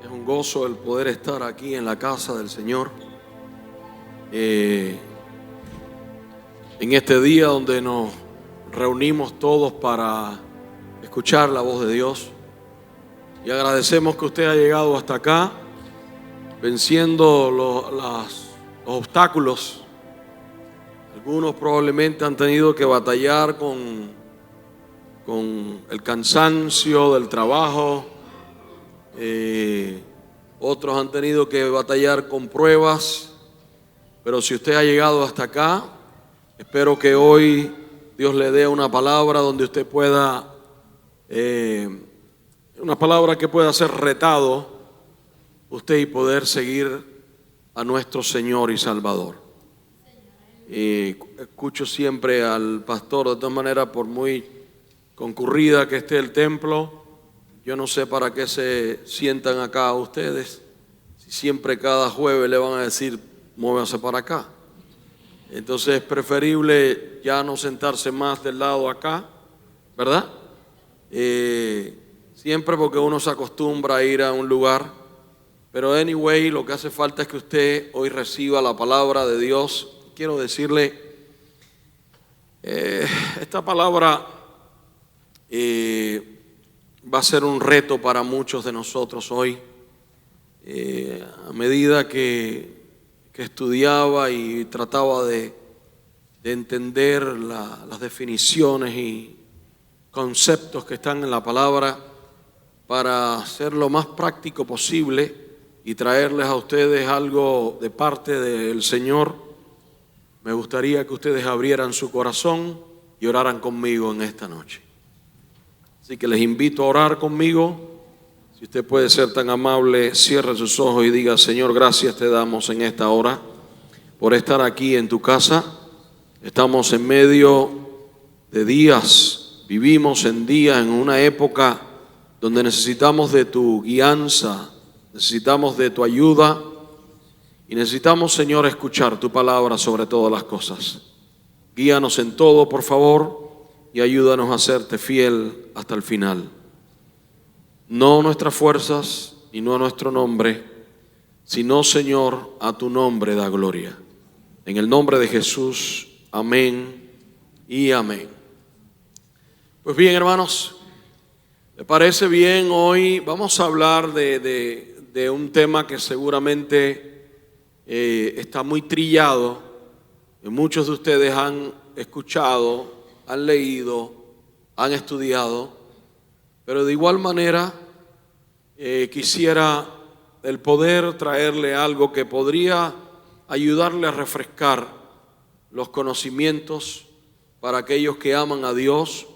Es un gozo el poder estar aquí en la casa del Señor. En este día donde nos reunimos todos para escuchar la voz de Dios. Y agradecemos que usted ha llegado hasta acá, venciendo los obstáculos. Algunos probablemente han tenido que batallar con el cansancio del trabajo. Otros han tenido que batallar con pruebas. Pero si usted ha llegado hasta acá, espero que hoy Dios le dé una palabra donde usted pueda, una palabra que pueda ser retado usted y poder seguir a nuestro Señor y Salvador. Escucho siempre al pastor, de todas maneras, por muy concurrida que esté el templo, yo no sé para qué se sientan acá ustedes, si siempre cada jueves le van a decir, muévase para acá. Entonces es preferible ya no sentarse más del lado acá, ¿verdad? Siempre porque uno se acostumbra a ir a un lugar, pero anyway, lo que hace falta es que usted hoy reciba la palabra de Dios. Quiero decirle, esta palabra va a ser un reto para muchos de nosotros hoy. A medida que estudiaba y trataba de entender las definiciones y conceptos que están en la palabra para ser lo más práctico posible y traerles a ustedes algo de parte del Señor, me gustaría que ustedes abrieran su corazón y oraran conmigo en esta noche. Así que les invito a orar conmigo. Si usted puede ser tan amable, cierre sus ojos y diga: Señor, gracias te damos en esta hora por estar aquí en tu casa. Estamos en medio de días, vivimos en días, en una época donde necesitamos de tu guianza, necesitamos de tu ayuda y necesitamos, Señor, escuchar tu palabra sobre todas las cosas. Guíanos en todo, por favor, y ayúdanos a serte fiel hasta el final. No nuestras fuerzas y no a nuestro nombre, sino, Señor, a tu nombre da gloria. En el nombre de Jesús, amén y amén. Pues bien, hermanos, ¿me parece bien? Hoy vamos a hablar de un tema que seguramente está muy trillado, que muchos de ustedes han escuchado, han leído, han estudiado, pero de igual manera quisiera el poder traerle algo que podría ayudarle a refrescar los conocimientos para aquellos que aman a Dios,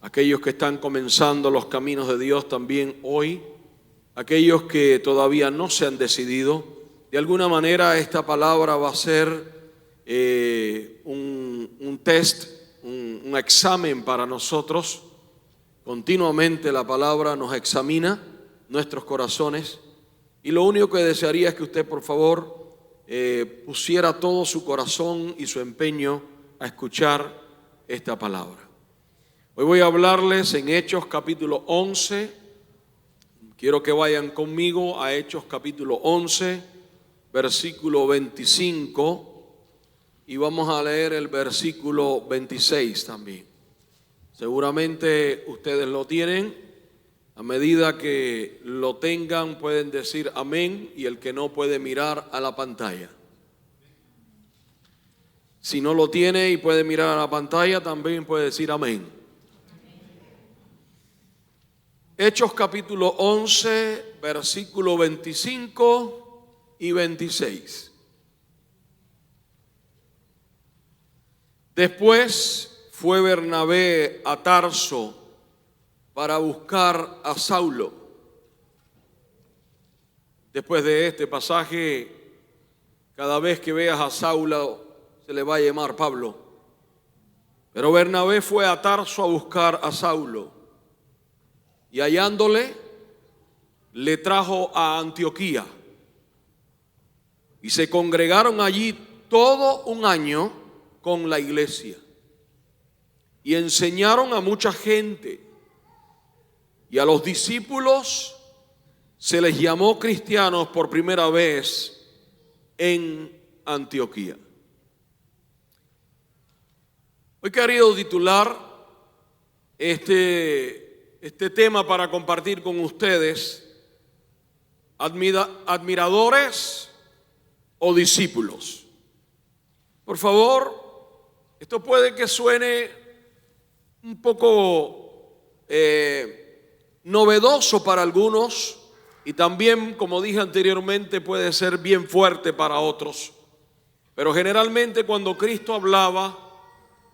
aquellos que están comenzando los caminos de Dios también hoy, aquellos que todavía no se han decidido. De alguna manera esta palabra va a ser un test, un examen para nosotros. Continuamente la palabra nos examina nuestros corazones y lo único que desearía es que usted, por favor, pusiera todo su corazón y su empeño a escuchar esta palabra. Hoy voy a hablarles en Hechos capítulo 11. Quiero que vayan conmigo a Hechos capítulo 11, versículo 25, y vamos a leer el versículo 26 también. Seguramente ustedes lo tienen. A medida que lo tengan pueden decir amén, y el que no puede mirar a la pantalla. Si no lo tiene y puede mirar a la pantalla, también puede decir amén. Hechos capítulo 11, versículo 25 y 26. Después fue Bernabé a Tarso para buscar a Saulo. Después de este pasaje, cada vez que veas a Saulo se le va a llamar Pablo. Pero Bernabé fue a Tarso a buscar a Saulo y hallándole, le trajo a Antioquía. Y se congregaron allí todo un año con la iglesia y enseñaron a mucha gente. Y a los discípulos se les llamó cristianos por primera vez en Antioquía. Hoy he querido titular este tema para compartir con ustedes: admiradores o discípulos. Por favor, esto puede que suene un poco novedoso para algunos, y también, como dije anteriormente, puede ser bien fuerte para otros. Pero generalmente cuando Cristo hablaba,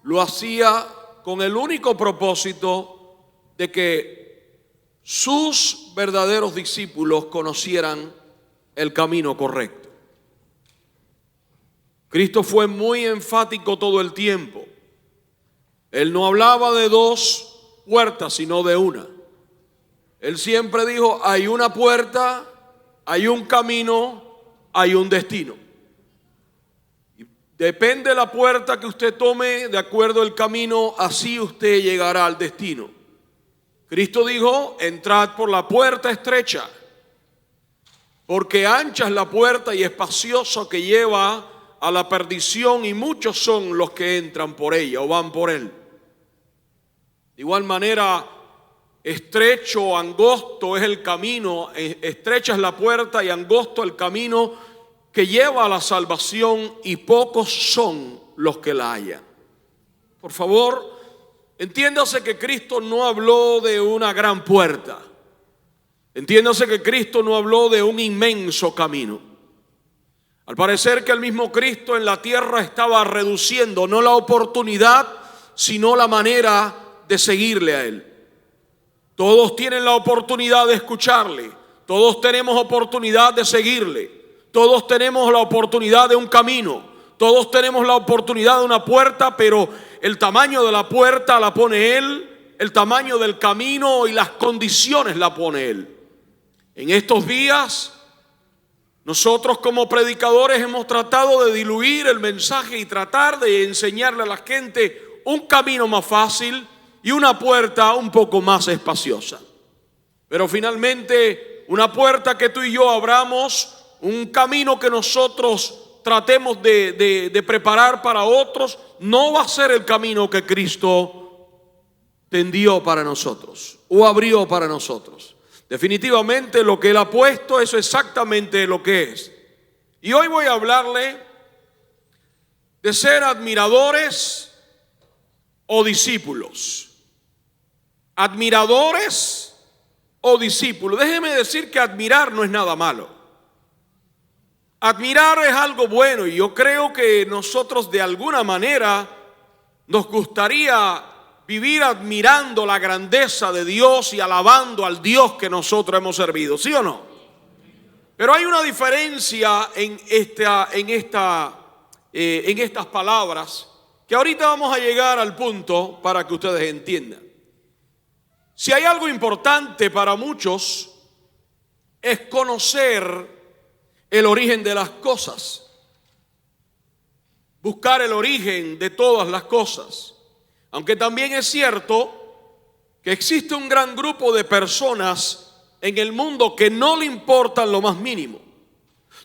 lo hacía con el único propósito de que sus verdaderos discípulos conocieran el camino correcto. Cristo fue muy enfático todo el tiempo. Él no hablaba de dos puertas, sino de una. Él siempre dijo: hay una puerta, hay un camino, hay un destino. Y depende de la puerta que usted tome, de acuerdo al camino, así usted llegará al destino. Cristo dijo: entrad por la puerta estrecha, porque ancha es la puerta y espacioso que lleva a la perdición, y muchos son los que entran por ella o van por él. De igual manera, estrecho, angosto es el camino, estrecha es la puerta y angosto el camino que lleva a la salvación, y pocos son los que la hallan. Por favor, entiéndase que Cristo no habló de una gran puerta. Entiéndase que Cristo no habló de un inmenso camino. Al parecer que el mismo Cristo en la tierra estaba reduciendo no la oportunidad, sino la manera de seguirle a Él. Todos tienen la oportunidad de escucharle, todos tenemos oportunidad de seguirle, todos tenemos la oportunidad de un camino, todos tenemos la oportunidad de una puerta, pero el tamaño de la puerta la pone Él, el tamaño del camino y las condiciones la pone Él. En estos días, nosotros como predicadores hemos tratado de diluir el mensaje y tratar de enseñarle a la gente un camino más fácil y una puerta un poco más espaciosa. Pero finalmente, una puerta que tú y yo abramos, un camino que nosotros tratemos de preparar para otros, no va a ser el camino que Cristo tendió para nosotros o abrió para nosotros. Definitivamente lo que Él ha puesto, eso es exactamente lo que es. Y hoy voy a hablarle de ser admiradores o discípulos. Admiradores o discípulos. Déjeme decir que admirar no es nada malo. Admirar es algo bueno, y yo creo que nosotros de alguna manera nos gustaría vivir admirando la grandeza de Dios y alabando al Dios que nosotros hemos servido, ¿sí o no? Pero hay una diferencia en estas palabras, que ahorita vamos a llegar al punto para que ustedes entiendan. Si hay algo importante para muchos, es conocer el origen de las cosas, buscar el origen de todas las cosas. Aunque también es cierto que existe un gran grupo de personas en el mundo que no le importan lo más mínimo,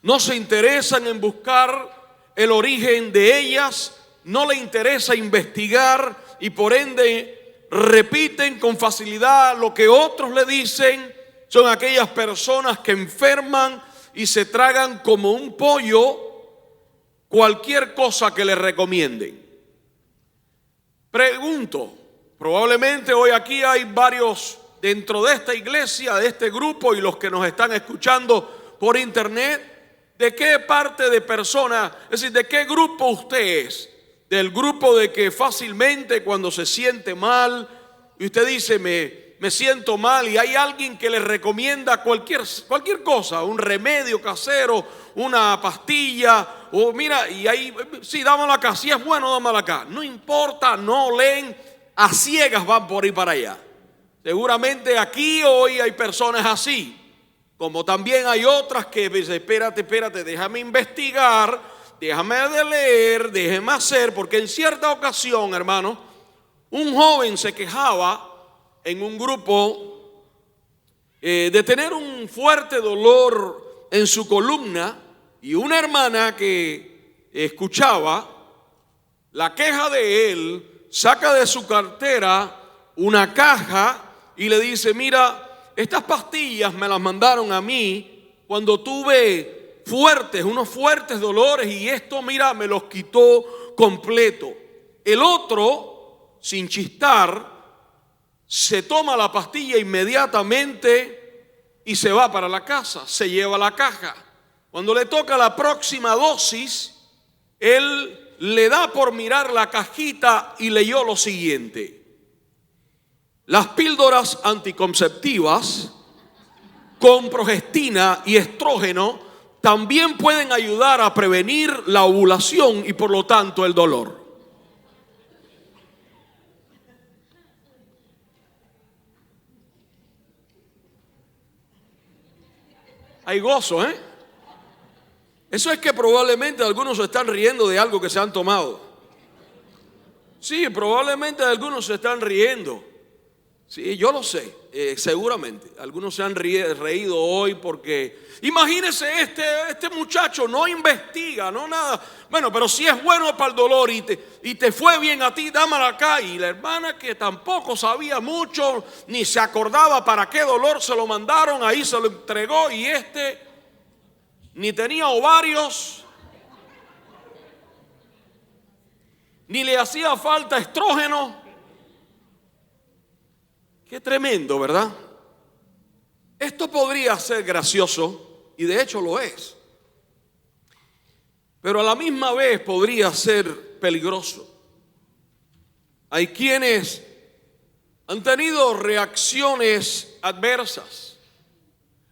no se interesan en buscar el origen de ellas, no le interesa investigar, y por ende repiten con facilidad lo que otros le dicen. Son aquellas personas que enferman y se tragan como un pollo cualquier cosa que les recomienden. Pregunto, probablemente hoy aquí hay varios dentro de esta iglesia, de este grupo, y los que nos están escuchando por internet, ¿de qué parte de persona, es decir, de qué grupo usted es? Del grupo de que fácilmente cuando se siente mal y usted dice me siento mal, y hay alguien que le recomienda cualquier cosa, un remedio casero, una pastilla, o mira, y ahí sí, dámela acá, si es bueno, dámela acá, no importa, no leen, a ciegas van por ahí para allá. Seguramente aquí hoy hay personas así, como también hay otras que dicen: espérate, déjame investigar, déjame de leer, déjeme hacer. Porque en cierta ocasión, hermano, un joven se quejaba en un grupo de tener un fuerte dolor en su columna, y una hermana que escuchaba la queja de él saca de su cartera una caja y le dice: mira, estas pastillas me las mandaron a mí cuando tuve unos fuertes dolores, y esto, mira, me los quitó completo. El otro, sin chistar, se toma la pastilla inmediatamente y se va para la casa, se lleva la caja. Cuando le toca la próxima dosis, él le da por mirar la cajita y leyó lo siguiente: las píldoras anticonceptivas con progestina y estrógeno también pueden ayudar a prevenir la ovulación y por lo tanto el dolor. Hay gozo, ¿eh? Eso es que probablemente algunos se están riendo de algo que se han tomado. Sí, probablemente algunos se están riendo. Sí, yo lo sé, seguramente. Algunos se han reído hoy porque, imagínese, este muchacho no investiga, no nada. Bueno, pero si es bueno para el dolor y te fue bien a ti, dámela acá. Y la hermana, que tampoco sabía mucho, ni se acordaba para qué dolor se lo mandaron, ahí se lo entregó, y ni tenía ovarios, ni le hacía falta estrógeno. Qué tremendo, ¿verdad? Esto podría ser gracioso, y de hecho lo es, pero a la misma vez podría ser peligroso. Hay quienes han tenido reacciones adversas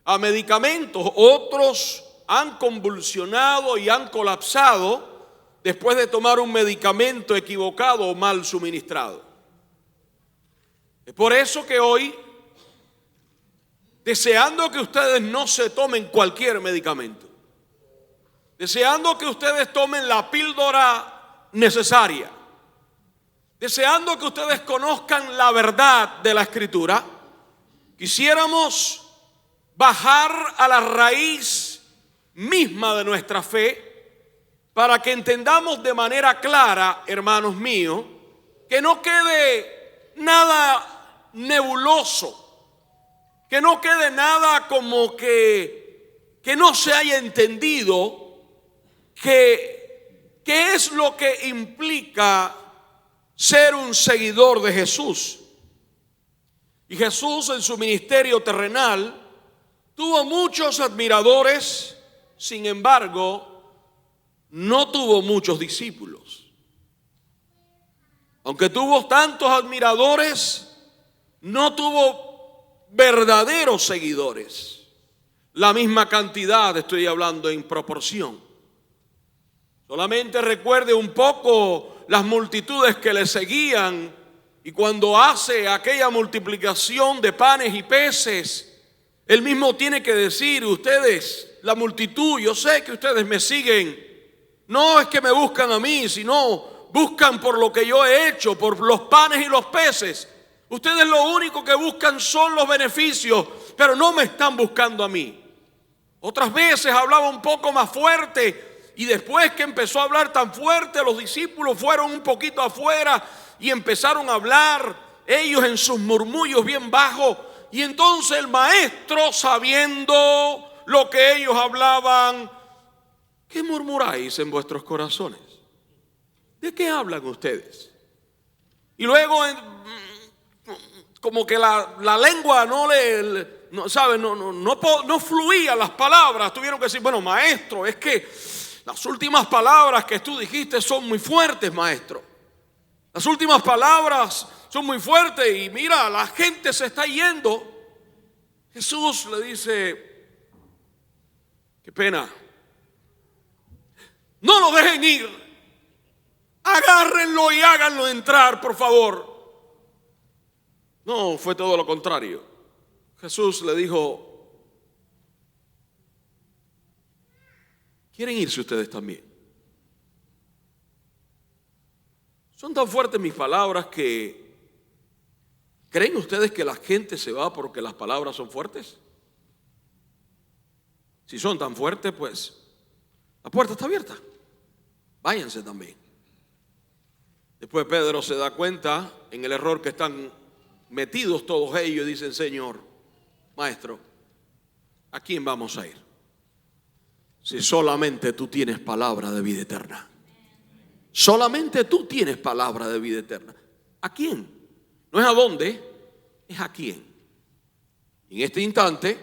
a medicamentos, otros han convulsionado y han colapsado después de tomar un medicamento equivocado o mal suministrado. Es por eso que hoy, deseando que ustedes no se tomen cualquier medicamento, deseando que ustedes tomen la píldora necesaria, deseando que ustedes conozcan la verdad de la Escritura, quisiéramos bajar a la raíz misma de nuestra fe para que entendamos de manera clara, hermanos míos, que no quede nada nebuloso, que no quede nada como que no se haya entendido qué es lo que implica ser un seguidor de Jesús. Y Jesús, en su ministerio terrenal, tuvo muchos admiradores, sin embargo, no tuvo muchos discípulos. Aunque tuvo tantos admiradores, no tuvo verdaderos seguidores. La misma cantidad, estoy hablando en proporción. Solamente recuerde un poco las multitudes que le seguían, y cuando hace aquella multiplicación de panes y peces, él mismo tiene que decir: ustedes, la multitud, yo sé que ustedes me siguen, no es que me buscan a mí, sino buscan por lo que yo he hecho, por los panes y los peces. Ustedes lo único que buscan son los beneficios, pero no me están buscando a mí. Otras veces hablaba un poco más fuerte, y después que empezó a hablar tan fuerte, los discípulos fueron un poquito afuera y empezaron a hablar ellos en sus murmullos bien bajos. Y entonces el maestro, sabiendo lo que ellos hablaban: ¿qué murmuráis en vuestros corazones? ¿De qué hablan ustedes? Y luego, como que la lengua no fluía las palabras. Tuvieron que decir: bueno, maestro, es que las últimas palabras que tú dijiste son muy fuertes, maestro. Las últimas palabras son muy fuertes y mira, la gente se está yendo. Jesús le dice: qué pena, no lo dejen ir. Agárrenlo y háganlo entrar, por favor. No, fue todo lo contrario. Jesús le dijo: ¿quieren irse ustedes también? Son tan fuertes mis palabras que ¿Creen ustedes que la gente se va porque las palabras son fuertes? Si son tan fuertes, pues la puerta está abierta. Váyanse también. Después Pedro se da cuenta en el error que están metidos todos ellos y dicen: Señor, Maestro, ¿a quién vamos a ir? Si solamente tú tienes palabra de vida eterna. Solamente tú tienes palabra de vida eterna. ¿A quién? No es a dónde, es a quién. En este instante,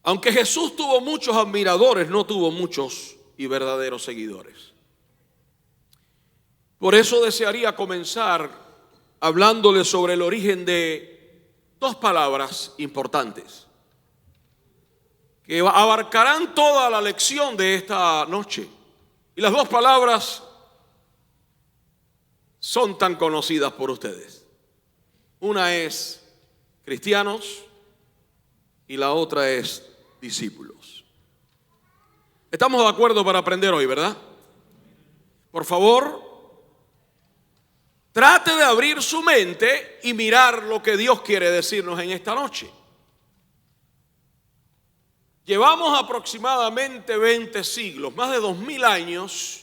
aunque Jesús tuvo muchos admiradores, no tuvo muchos y verdaderos seguidores. Por eso desearía comenzar hablándole sobre el origen de dos palabras importantes que abarcarán toda la lección de esta noche. Y las dos palabras son tan conocidas por ustedes. Una es cristianos y la otra es discípulos. Estamos de acuerdo para aprender hoy, ¿verdad? Por favor, trate de abrir su mente y mirar lo que Dios quiere decirnos en esta noche. Llevamos aproximadamente 20 siglos, más de 2000 años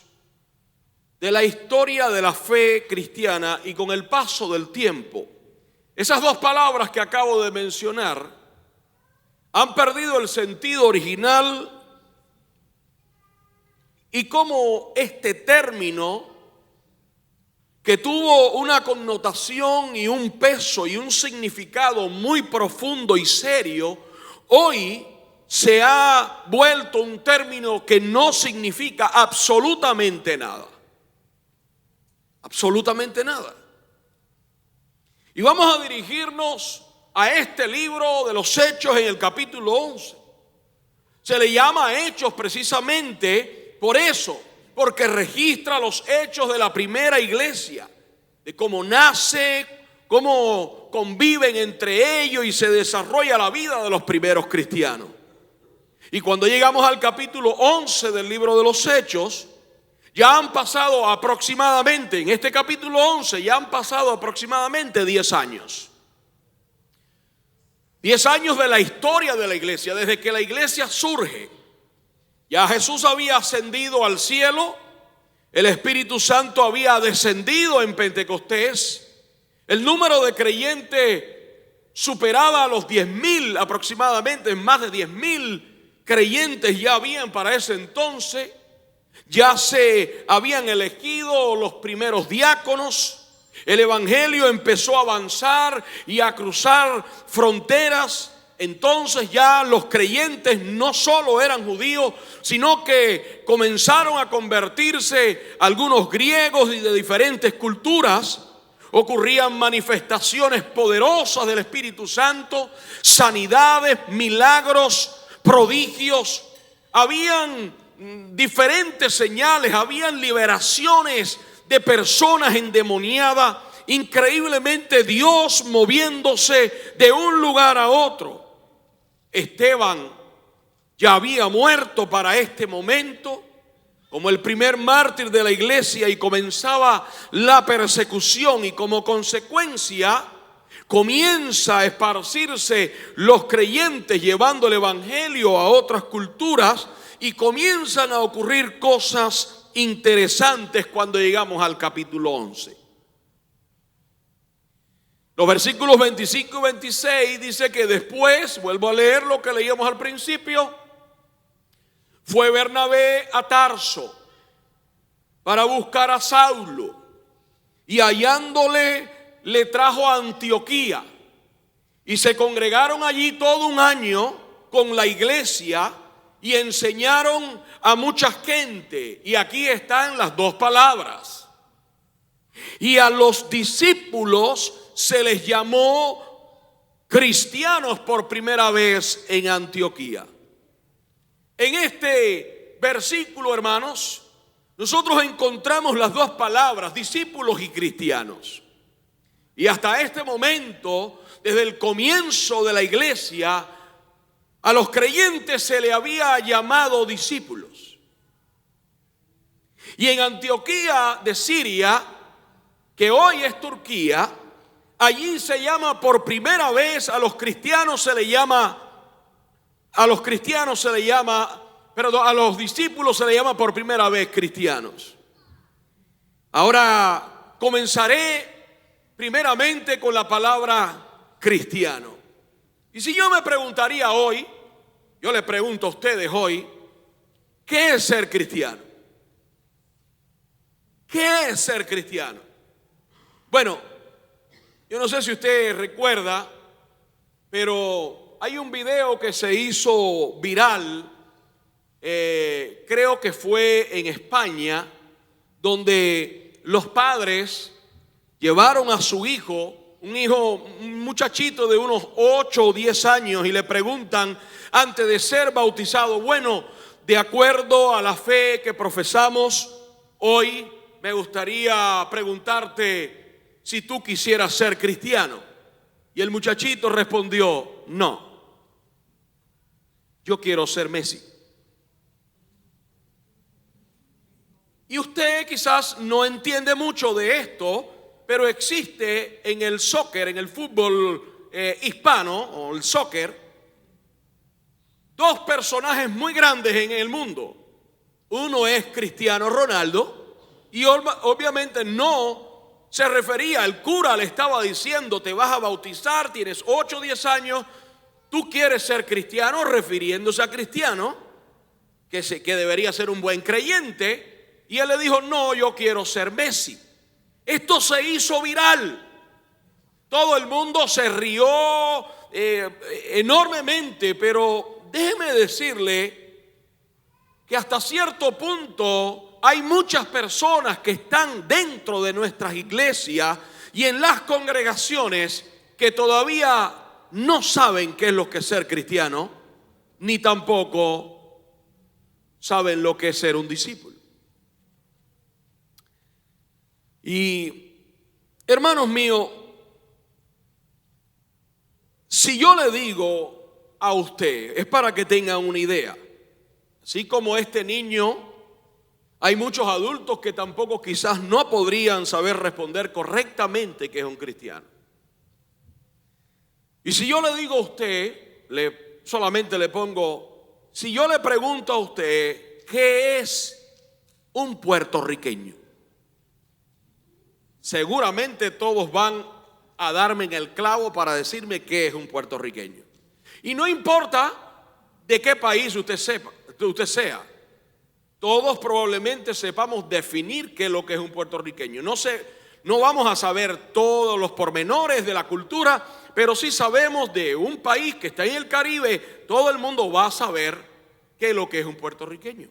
de la historia de la fe cristiana, y con el paso del tiempo, esas dos palabras que acabo de mencionar han perdido el sentido original, y como este término, que tuvo una connotación y un peso y un significado muy profundo y serio, hoy se ha vuelto un término que no significa absolutamente nada. Absolutamente nada. Y vamos a dirigirnos a este libro de los Hechos en el capítulo 11. Se le llama Hechos precisamente por eso, porque registra los hechos de la primera iglesia, de cómo nace, cómo conviven entre ellos y se desarrolla la vida de los primeros cristianos. Y cuando llegamos al capítulo 11 del libro de los Hechos, ya han pasado aproximadamente, en este capítulo 11, ya han pasado aproximadamente 10 años. 10 años de la historia de la iglesia, desde que la iglesia surge. Ya Jesús había ascendido al cielo, el Espíritu Santo había descendido en Pentecostés, el número de creyentes superaba a los 10,000 aproximadamente, más de 10,000 creyentes ya habían para ese entonces. Ya se habían elegido los primeros diáconos. El evangelio empezó a avanzar y a cruzar fronteras. Entonces ya los creyentes no solo eran judíos, sino que comenzaron a convertirse algunos griegos y de diferentes culturas. Ocurrían manifestaciones poderosas del Espíritu Santo, sanidades, milagros, prodigios. Habían diferentes señales, habían liberaciones de personas endemoniadas. Increíblemente Dios moviéndose de un lugar a otro. Esteban ya había muerto para este momento como el primer mártir de la iglesia, y comenzaba la persecución, y como consecuencia comienza a esparcirse los creyentes llevando el evangelio a otras culturas, y comienzan a ocurrir cosas interesantes cuando llegamos al capítulo 11. Los versículos 25 y 26 dice que después, vuelvo a leer lo que leíamos al principio, fue Bernabé a Tarso para buscar a Saulo, y hallándole le trajo a Antioquía, y se congregaron allí todo un año con la iglesia y enseñaron a mucha gente. Y aquí están las dos palabras. Y a los discípulos se les llamó cristianos por primera vez en Antioquía. En este versículo, hermanos, nosotros encontramos las dos palabras, discípulos y cristianos. Y hasta este momento, desde el comienzo de la iglesia, a los creyentes se le había llamado discípulos. Y en Antioquía de Siria, que hoy es Turquía, allí se llama por primera vez, a los discípulos se le llama por primera vez cristianos. Ahora comenzaré primeramente con la palabra cristiano. Y si yo me preguntaría hoy, yo le pregunto a ustedes hoy, ¿qué es ser cristiano? ¿Qué es ser cristiano? Bueno, yo no sé si usted recuerda, pero hay un video que se hizo viral, creo que fue en España, donde los padres llevaron a su hijo, un muchachito de unos 8 o 10 años, y le preguntan antes de ser bautizado, bueno, de acuerdo a la fe que profesamos hoy, me gustaría preguntarte si tú quisieras ser cristiano. Y el muchachito respondió, no, yo quiero ser Messi. Y usted quizás no entiende mucho de esto, pero existe en el soccer, en el fútbol hispano o el soccer, dos personajes muy grandes en el mundo. Uno es Cristiano Ronaldo y obviamente no se refería, el cura le estaba diciendo, te vas a bautizar, tienes 8 o 10 años, tú quieres ser cristiano, refiriéndose a Cristiano, que debería ser un buen creyente, y él le dijo, no, yo quiero ser Messi. Esto se hizo viral. Todo el mundo se rió enormemente, pero déjeme decirle que hasta cierto punto hay muchas personas que están dentro de nuestras iglesias y en las congregaciones que todavía no saben qué es lo que es ser cristiano, ni tampoco saben lo que es ser un discípulo. Y hermanos míos, si yo le digo a usted, es para que tengan una idea, así como este niño, hay muchos adultos que tampoco quizás no podrían saber responder correctamente qué es un cristiano. Y si yo le digo a usted, solamente le pongo, si yo le pregunto a usted, ¿qué es un puertorriqueño? Seguramente todos van a darme en el clavo para decirme qué es un puertorriqueño. Y no importa de qué país usted sea, todos probablemente sepamos definir qué es lo que es un puertorriqueño. No vamos a saber todos los pormenores de la cultura, pero sí sabemos de un país que está en el Caribe, todo el mundo va a saber qué es lo que es un puertorriqueño.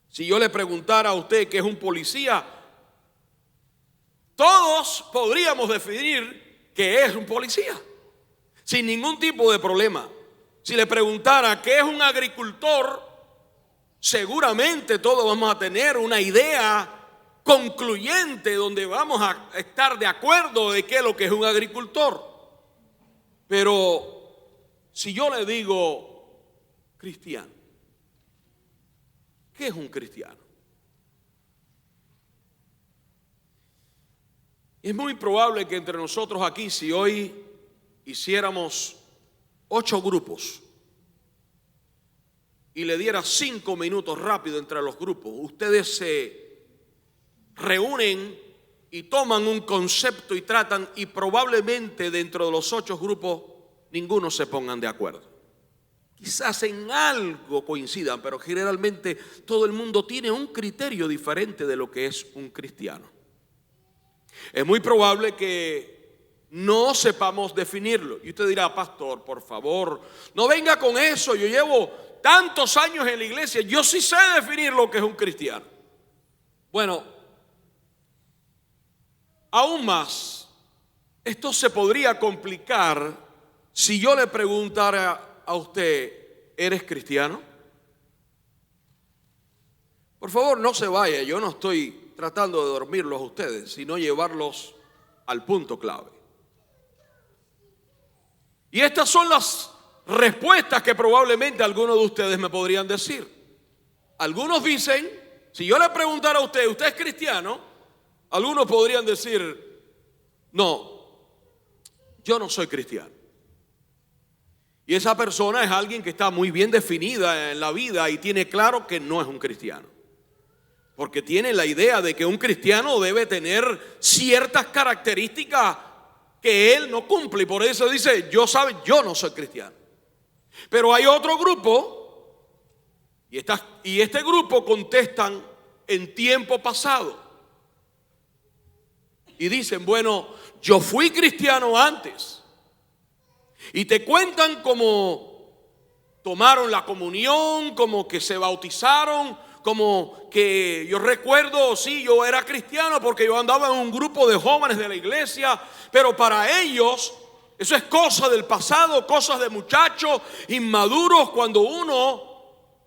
Si yo le preguntara a usted qué es un policía, todos podríamos definir qué es un policía, sin ningún tipo de problema. Si le preguntara qué es un agricultor, seguramente todos vamos a tener una idea concluyente donde vamos a estar de acuerdo de qué es lo que es un agricultor. Pero si yo le digo cristiano, ¿qué es un cristiano? Es muy probable que entre nosotros aquí, si hoy hiciéramos 8 grupos y le diera 5 minutos rápido entre los grupos, ustedes se reúnen y toman un concepto y tratan, y probablemente dentro de los 8 grupos ninguno se pongan de acuerdo. Quizás en algo coincidan, pero generalmente todo el mundo tiene un criterio diferente de lo que es un cristiano. Es muy probable que no sepamos definirlo. Y usted dirá, pastor, por favor, no venga con eso. Yo llevo tantos años en la iglesia, yo sí sé definir lo que es un cristiano. Bueno, aún más, esto se podría complicar si yo le preguntara a usted, ¿eres cristiano? Por favor, no se vaya, yo no estoy tratando de dormirlos a ustedes, sino llevarlos al punto clave. Y estas son las respuestas que probablemente algunos de ustedes me podrían decir. Algunos dicen, si yo le preguntara a usted, ¿usted es cristiano? Algunos podrían decir, no, yo no soy cristiano. Y esa persona es alguien que está muy bien definida en la vida y tiene claro que no es un cristiano. Porque tiene la idea de que un cristiano debe tener ciertas características que él no cumple. Y por eso dice, yo no soy cristiano. Pero hay otro grupo, y este grupo contestan en tiempo pasado. Y dicen, bueno, yo fui cristiano antes. Y te cuentan cómo tomaron la comunión, como que se bautizaron, como que yo recuerdo, sí, yo era cristiano porque yo andaba en un grupo de jóvenes de la iglesia, pero para ellos eso es cosa del pasado, cosas de muchachos inmaduros cuando uno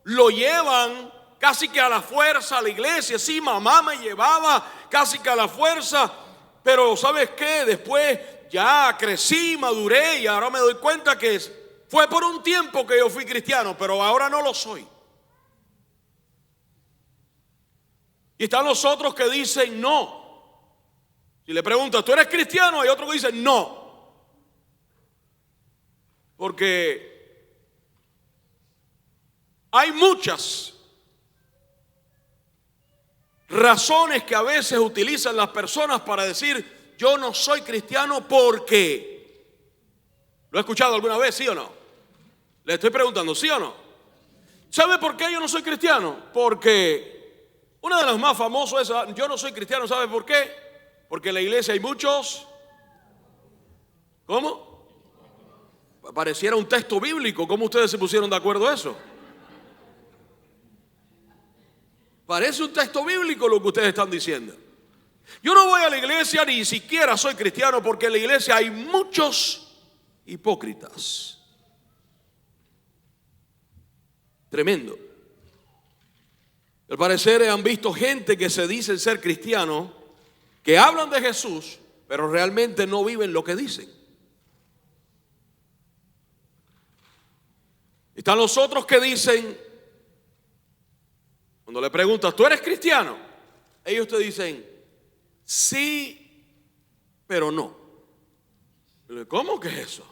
lo llevan casi que a la fuerza a la iglesia. Sí, mamá me llevaba casi que a la fuerza, pero ¿sabes qué? Después ya crecí, maduré y ahora me doy cuenta que fue por un tiempo que yo fui cristiano, pero ahora no lo soy. Y están los otros que dicen no. Si le preguntas, ¿tú eres cristiano? Hay otro que dice no. Porque hay muchas razones que a veces utilizan las personas para decir, yo no soy cristiano porque. ¿Lo he escuchado alguna vez, sí o no? Le estoy preguntando, ¿sí o no? ¿Sabe por qué yo no soy cristiano? Porque una de las más famosas es, yo no soy cristiano, ¿sabe por qué? Porque en la iglesia hay muchos. ¿Cómo? Pareciera un texto bíblico. ¿Cómo ustedes se pusieron de acuerdo a eso? Parece un texto bíblico lo que ustedes están diciendo. Yo no voy a la iglesia, ni siquiera soy cristiano, porque en la iglesia hay muchos hipócritas. Tremendo. Al parecer han visto gente que se dicen ser cristianos, que hablan de Jesús, pero realmente no viven lo que dicen. Están los otros que dicen, cuando le preguntas, ¿tú eres cristiano? Ellos te dicen, sí, pero no. ¿Cómo que es eso?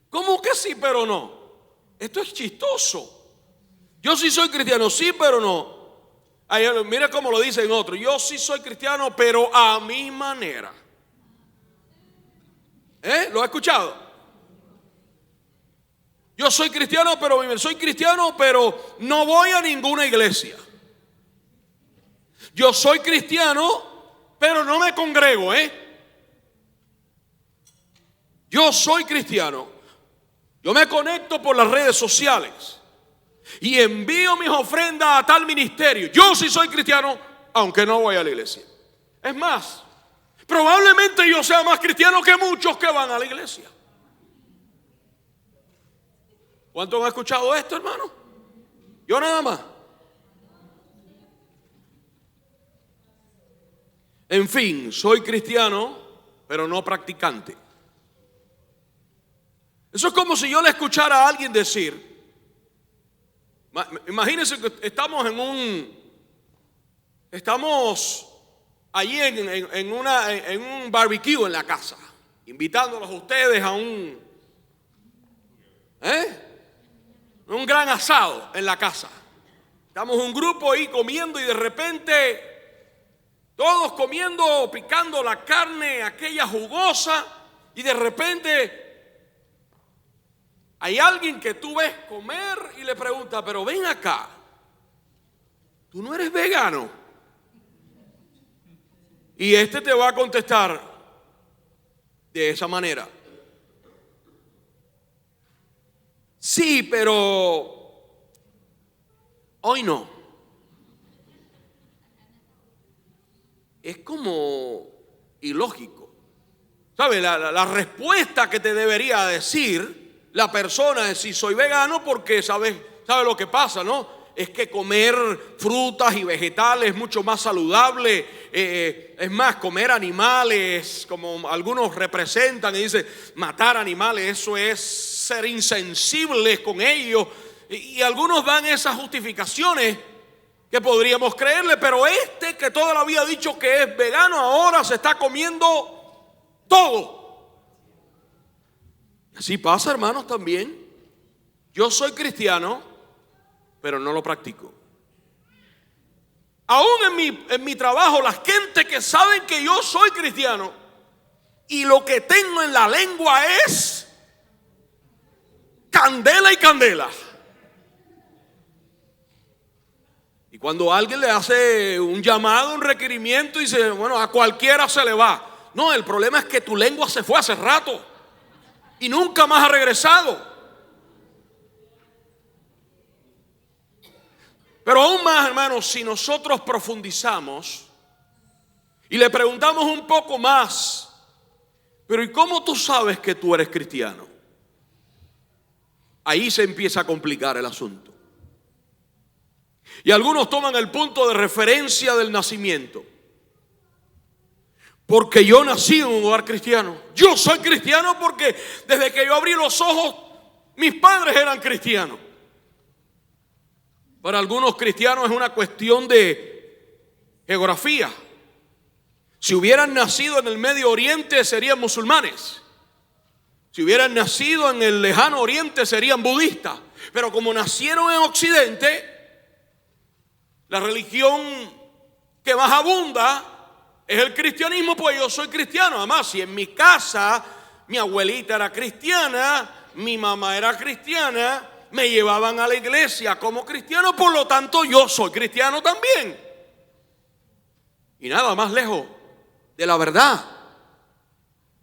¿Cómo que sí, pero no? Esto es chistoso. Yo sí soy cristiano, sí, pero no. Ay, mira cómo lo dicen otros. Yo sí soy cristiano, pero a mi manera. ¿Lo ha escuchado? Yo soy cristiano, pero no voy a ninguna iglesia. Yo soy cristiano, pero no me congrego, Yo soy cristiano. Yo me conecto por las redes sociales y envío mis ofrendas a tal ministerio. Yo sí soy cristiano, aunque no voy a la iglesia. Es más, probablemente yo sea más cristiano que muchos que van a la iglesia. ¿Cuántos han escuchado esto, hermano? Yo nada más. En fin, soy cristiano, pero no practicante. Eso es como si yo le escuchara a alguien decir, imagínense que estamos allí en un barbecue en la casa, invitándolos a ustedes a un gran asado en la casa. Estamos un grupo ahí comiendo y de repente todos comiendo, picando la carne, aquella jugosa, y de repente hay alguien que tú ves comer y le pregunta, pero ven acá, ¿tú no eres vegano? Y este te va a contestar de esa manera. Sí, pero hoy no. Es como ilógico. ¿Sabe? La respuesta que te debería decir la persona es si soy vegano, porque sabe lo que pasa, ¿no? Es que comer frutas y vegetales es mucho más saludable. Es más, comer animales, como algunos representan y dicen, matar animales, eso es ser insensibles con ellos. Y algunos dan esas justificaciones. que podríamos creerle, pero este que toda la vida ha dicho que es vegano, ahora se está comiendo todo. Así pasa, hermanos, también. Yo soy cristiano, pero no lo practico. Aún en mi trabajo, la gente que saben que yo soy cristiano y lo que tengo en la lengua es candela y candela. Y cuando alguien le hace un llamado, un requerimiento, y dice, bueno, a cualquiera se le va. No, el problema es que tu lengua se fue hace rato y nunca más ha regresado. Pero aún más, hermanos, si nosotros profundizamos y le preguntamos un poco más, pero ¿y cómo tú sabes que tú eres cristiano? Ahí se empieza a complicar el asunto. Y algunos toman el punto de referencia del nacimiento. Porque yo nací en un hogar cristiano. Yo soy cristiano porque desde que yo abrí los ojos, mis padres eran cristianos. Para algunos cristianos es una cuestión de geografía. Si hubieran nacido en el Medio Oriente serían musulmanes. Si hubieran nacido en el lejano Oriente serían budistas. Pero como nacieron en Occidente, la religión que más abunda es el cristianismo, pues yo soy cristiano. Además, si en mi casa mi abuelita era cristiana, mi mamá era cristiana, me llevaban a la iglesia como cristiano, por lo tanto yo soy cristiano también. Y nada más lejos de la verdad.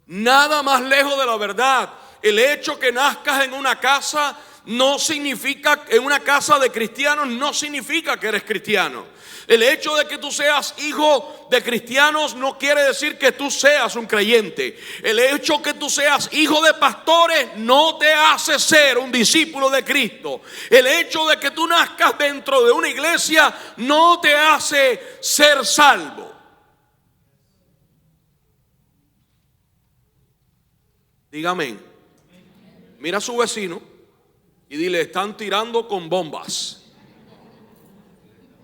Nada más lejos de la verdad. El hecho que nazcas en una casa no significa, en una casa de cristianos, no significa que eres cristiano. El hecho de que tú seas hijo de cristianos no quiere decir que tú seas un creyente. El hecho que tú seas hijo de pastores no te hace ser un discípulo de Cristo. El hecho de que tú nazcas dentro de una iglesia no te hace ser salvo. Dígame. Mira a su vecino y dile, están tirando con bombas.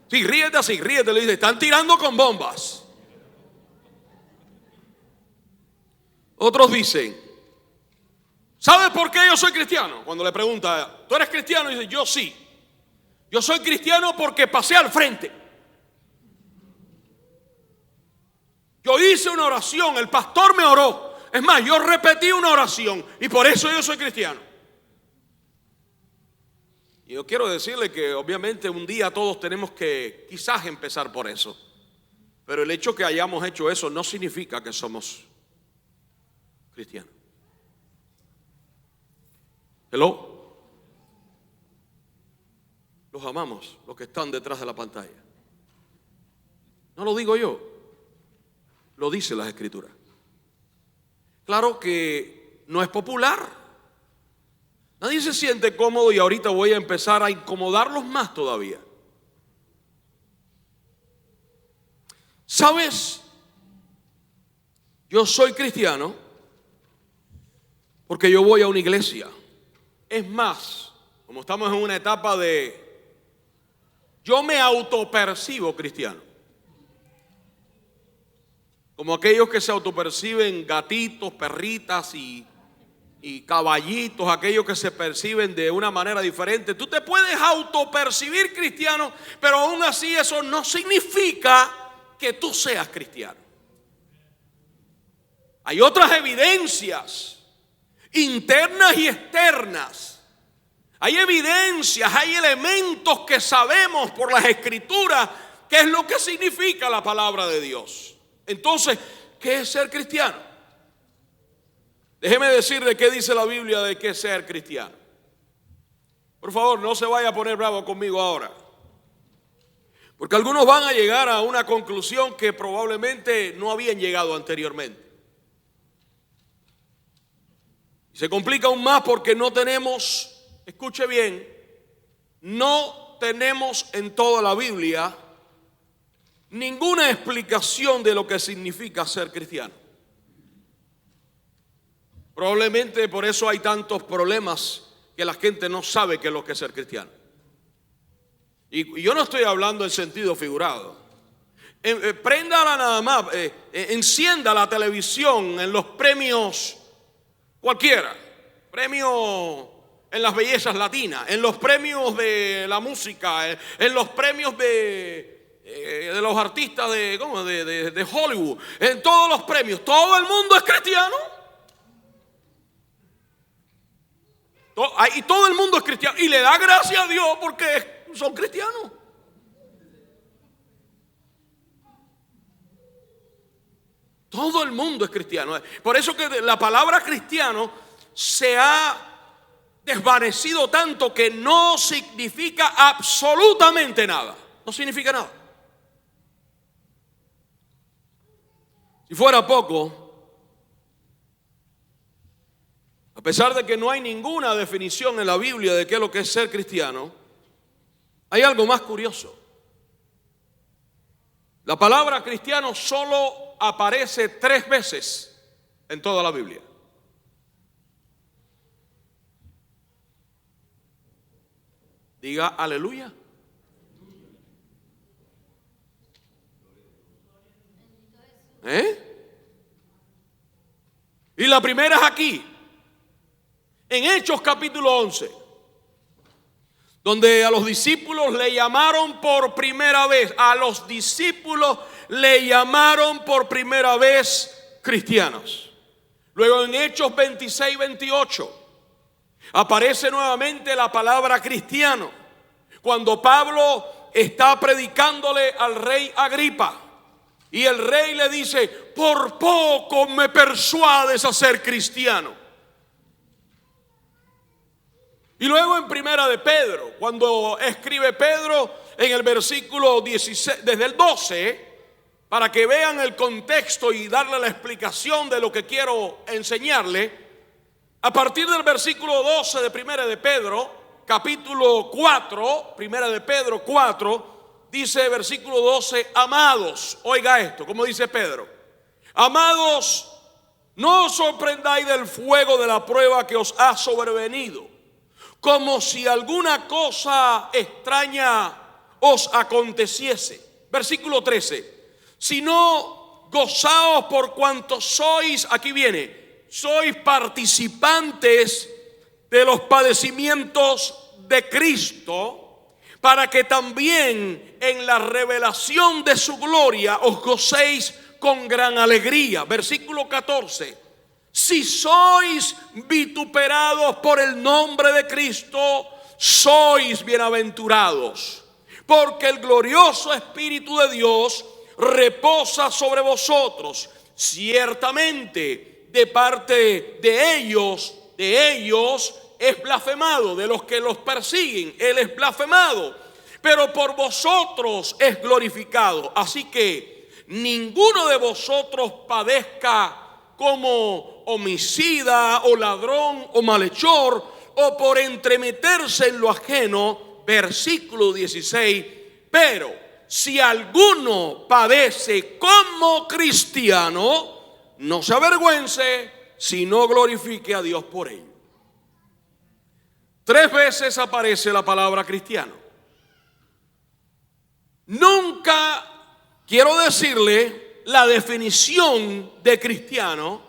Sí, ríete así, ríete, le dice, están tirando con bombas. Otros dicen, ¿sabes por qué yo soy cristiano? Cuando le pregunta, ¿tú eres cristiano? Y dice, yo sí. Yo soy cristiano porque pasé al frente. Yo hice una oración, el pastor me oró. Es más, yo repetí una oración y por eso yo soy cristiano. Y yo quiero decirle que obviamente un día todos tenemos que quizás empezar por eso. Pero el hecho que hayamos hecho eso no significa que somos cristianos. Hello. Los amamos, los que están detrás de la pantalla. No lo digo yo, lo dicen las Escrituras. Claro que no es popular. Nadie se siente cómodo y ahorita voy a empezar a incomodarlos más todavía. ¿Sabes? Yo soy cristiano porque yo voy a una iglesia. Es más, como estamos en una etapa de... Yo me autopercibo cristiano. Como aquellos que se autoperciben gatitos, perritas y caballitos, aquellos que se perciben de una manera diferente. Tú te puedes autopercibir cristiano, pero aún así eso no significa que tú seas cristiano. Hay otras evidencias internas y externas. Hay evidencias, hay elementos que sabemos por las Escrituras qué es lo que significa la palabra de Dios. Entonces, ¿qué es ser cristiano? Déjeme decirle qué dice la Biblia de qué es ser cristiano. Por favor, no se vaya a poner bravo conmigo ahora. Porque algunos van a llegar a una conclusión que probablemente no habían llegado anteriormente. Y se complica aún más porque no tenemos, escuche bien, no tenemos en toda la Biblia ninguna explicación de lo que significa ser cristiano. Probablemente por eso hay tantos problemas que la gente no sabe qué es lo que es ser cristiano. Y yo no estoy hablando en sentido figurado. Préndala nada más, encienda la televisión en los premios cualquiera, premios en las bellezas latinas, en los premios de la música, en los premios de los artistas de Hollywood, en todos los premios. Todo el mundo es cristiano. Y todo el mundo es cristiano y le da gracias a Dios porque son cristianos. Todo el mundo es cristiano. Por eso que la palabra cristiano se ha desvanecido tanto que no significa absolutamente nada. No significa nada. Si fuera poco, a pesar de que no hay ninguna definición en la Biblia de qué es lo que es ser cristiano, hay algo más curioso. La palabra cristiano solo aparece 3 veces en toda la Biblia. Diga aleluya. Y la primera es aquí, en Hechos capítulo 11, donde a los discípulos le llamaron por primera vez, cristianos. Luego en Hechos 26, 28 aparece nuevamente la palabra cristiano, cuando Pablo está predicándole al rey Agripa y el rey le dice: por poco me persuades a ser cristiano. Y luego en Primera de Pedro, cuando escribe Pedro en el versículo 16, desde el 12, para que vean el contexto y darle la explicación de lo que quiero enseñarle, a partir del versículo 12 de Primera de Pedro, capítulo 4, Primera de Pedro 4, dice versículo 12: amados, oiga esto, como dice Pedro, amados, no os sorprendáis del fuego de la prueba que os ha sobrevenido, como si alguna cosa extraña os aconteciese. Versículo 13: sino gozaos por cuanto sois, aquí viene, sois participantes de los padecimientos de Cristo, para que también en la revelación de su gloria os gocéis con gran alegría. Versículo 14: si sois vituperados por el nombre de Cristo, sois bienaventurados, porque el glorioso Espíritu de Dios reposa sobre vosotros. Ciertamente, de parte de ellos es blasfemado, de los que los persiguen, él es blasfemado, pero por vosotros es glorificado. Así que ninguno de vosotros padezca como homicida o ladrón o malhechor o por entremeterse en lo ajeno. Versículo 16: pero si alguno padece como cristiano, no se avergüence, sino glorifique a Dios por ello. 3 veces aparece la palabra cristiano. Nunca, quiero decirle, la definición de cristiano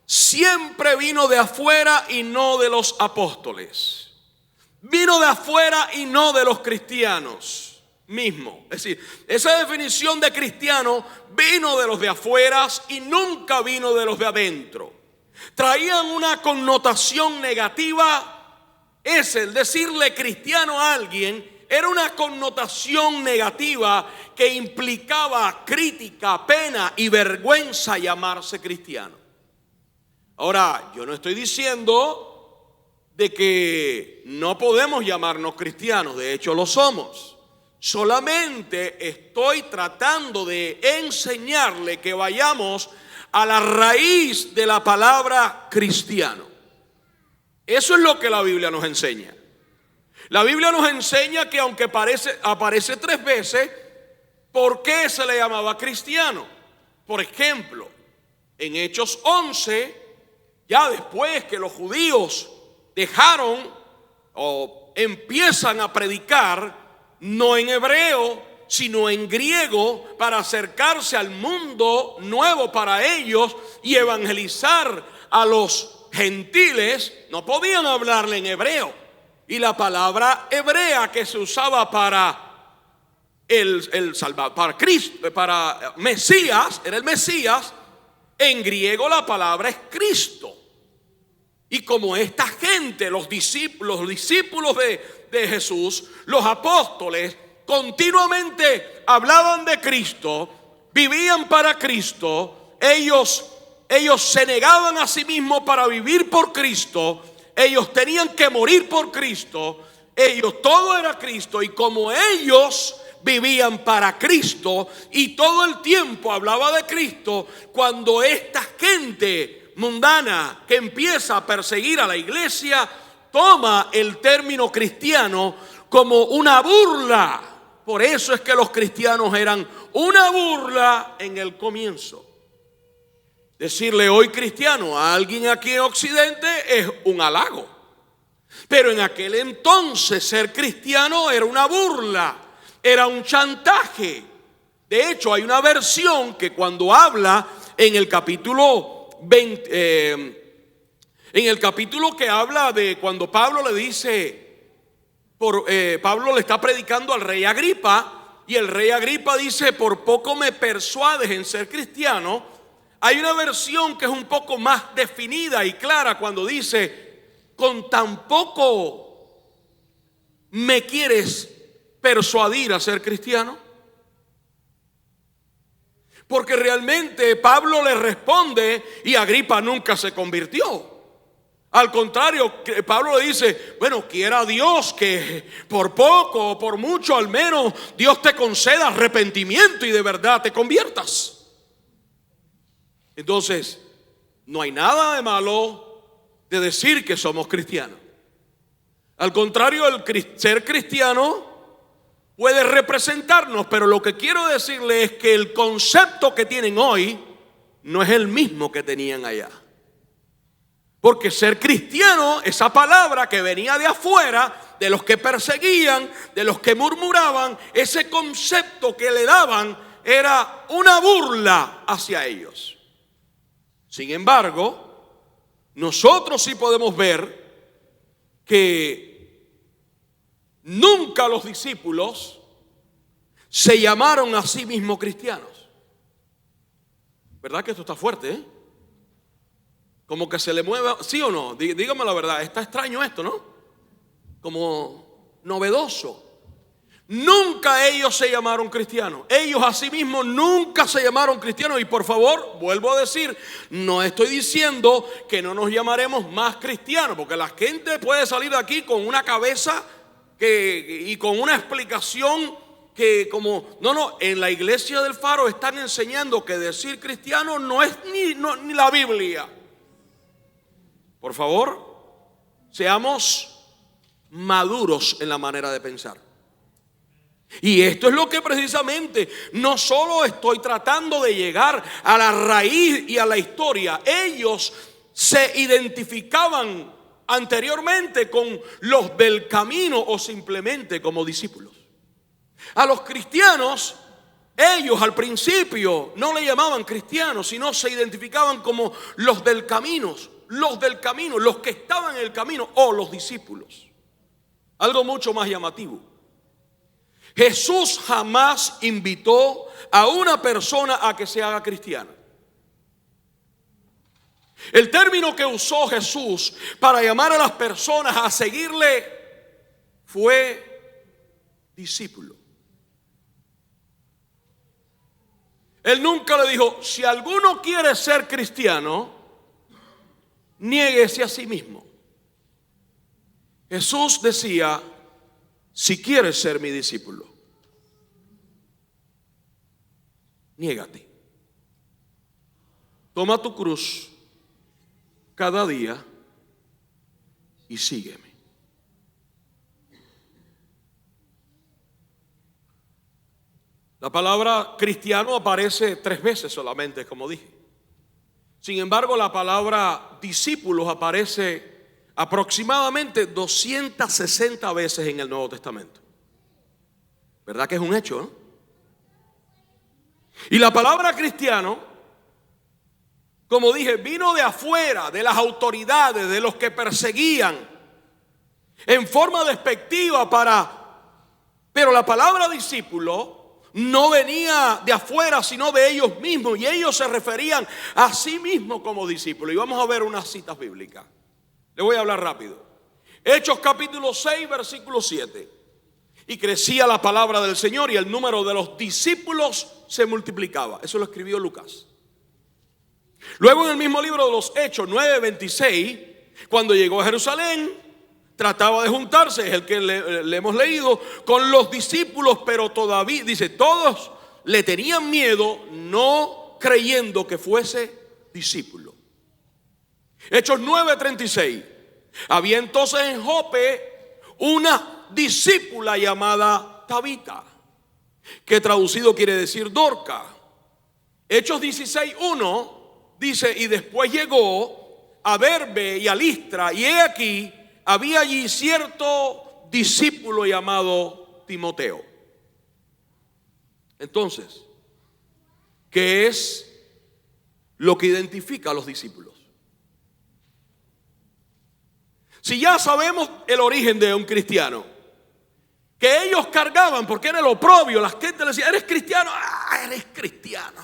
siempre vino de afuera y no de los apóstoles. Vino de afuera y no de los cristianos mismos. Es decir, esa definición de cristiano vino de los de afuera y nunca vino de los de adentro. Traían una connotación negativa. El decirle cristiano a alguien era una connotación negativa que implicaba crítica, pena y vergüenza llamarse cristiano. Ahora, yo no estoy diciendo de que no podemos llamarnos cristianos, de hecho lo somos. Solamente estoy tratando de enseñarle que vayamos a la raíz de la palabra cristiano. Eso es lo que la Biblia nos enseña. La Biblia nos enseña que aunque aparece 3 veces, ¿por qué se le llamaba cristiano? Por ejemplo, en Hechos 11, ya después que los judíos dejaron o empiezan a predicar no en hebreo, sino en griego, para acercarse al mundo nuevo para ellos y evangelizar a los gentiles. No podían hablarle en hebreo, y la palabra hebrea que se usaba para el Salvador, para Cristo, para Mesías, era el Mesías. En griego la palabra es Cristo. Y como esta gente, los discípulos de Jesús, los apóstoles, continuamente hablaban de Cristo, vivían para Cristo, ellos se negaban a sí mismos para vivir por Cristo, ellos tenían que morir por Cristo, todo era Cristo, y como ellos vivían para Cristo y todo el tiempo hablaba de Cristo, cuando esta gente mundana que empieza a perseguir a la iglesia toma el término cristiano como una burla. Por eso es que los cristianos eran una burla en el comienzo. Decirle hoy cristiano a alguien aquí en Occidente es un halago, pero en aquel entonces ser cristiano era una burla, era un chantaje. De hecho, hay una versión que cuando habla en el capítulo 20, en el capítulo que habla de cuando Pablo le dice, Pablo le está predicando al rey Agripa, y el rey Agripa dice: por poco me persuades en ser cristiano. Hay una versión que es un poco más definida y clara cuando dice: con tan poco me quieres persuadir a ser cristiano. Porque realmente Pablo le responde y Agripa nunca se convirtió. Al contrario, Pablo le dice: bueno, quiera Dios que por poco o por mucho al menos Dios te conceda arrepentimiento y de verdad te conviertas. Entonces, no hay nada de malo de decir que somos cristianos. Al contrario, el ser cristiano puede representarnos, pero lo que quiero decirle es que el concepto que tienen hoy no es el mismo que tenían allá. Porque ser cristiano, esa palabra que venía de afuera, de los que perseguían, de los que murmuraban, ese concepto que le daban era una burla hacia ellos. Sin embargo, nosotros sí podemos ver que nunca los discípulos se llamaron a sí mismos cristianos. ¿Verdad que esto está fuerte, Como que se le mueva, ¿sí o no? Dígame la verdad, está extraño esto, ¿no? Como novedoso. Nunca ellos se llamaron cristianos. Ellos a sí mismos nunca se llamaron cristianos. Y por favor, vuelvo a decir, no estoy diciendo que no nos llamaremos más cristianos, porque la gente puede salir de aquí con una cabeza y con una explicación que como, no, en la iglesia del Faro están enseñando que decir cristiano no es ni la Biblia. Por favor, seamos maduros en la manera de pensar. Y esto es lo que precisamente no solo estoy tratando de llegar a la raíz y a la historia. Ellos se identificaban anteriormente con los del camino o simplemente como discípulos. A los cristianos, ellos al principio no le llamaban cristianos, sino se identificaban como los del camino, los que estaban en el camino o los discípulos. Algo mucho más llamativo. Jesús jamás invitó a una persona a que se haga cristiana. El término que usó Jesús para llamar a las personas a seguirle fue discípulo. Él nunca le dijo: si alguno quiere ser cristiano, niéguese a sí mismo. Jesús decía: si quieres ser mi discípulo, niégate. Toma tu cruz cada día y sígueme. La palabra cristiano aparece 3 veces solamente, como dije. Sin embargo, la palabra discípulos aparece aproximadamente 260 veces en el Nuevo Testamento. ¿Verdad que es un hecho, no? Y la palabra cristiano, como dije, vino de afuera, de las autoridades, de los que perseguían, en forma despectiva pero la palabra discípulo no venía de afuera, sino de ellos mismos, y ellos se referían a sí mismos como discípulos. Y vamos a ver unas citas bíblicas. Le voy a hablar rápido. Hechos capítulo 6, versículo 7. Y crecía la palabra del Señor y el número de los discípulos se multiplicaba. Eso lo escribió Lucas. Luego en el mismo libro de los Hechos 9:26, cuando llegó a Jerusalén, trataba de juntarse, es el que le hemos leído, con los discípulos, pero todavía, dice, todos le tenían miedo, no creyendo que fuese discípulo. Hechos 9:36. Había entonces en Jope una discípula llamada Tabita, que traducido quiere decir Dorca. Hechos 16:1 dice, y después llegó a Derbe y a Listra, y he aquí, había allí cierto discípulo llamado Timoteo. Entonces, ¿qué es lo que identifica a los discípulos? Si ya sabemos el origen de un cristiano, que ellos cargaban porque era el oprobio, la gente le decía, ¿eres cristiano? Ah, eres cristiano.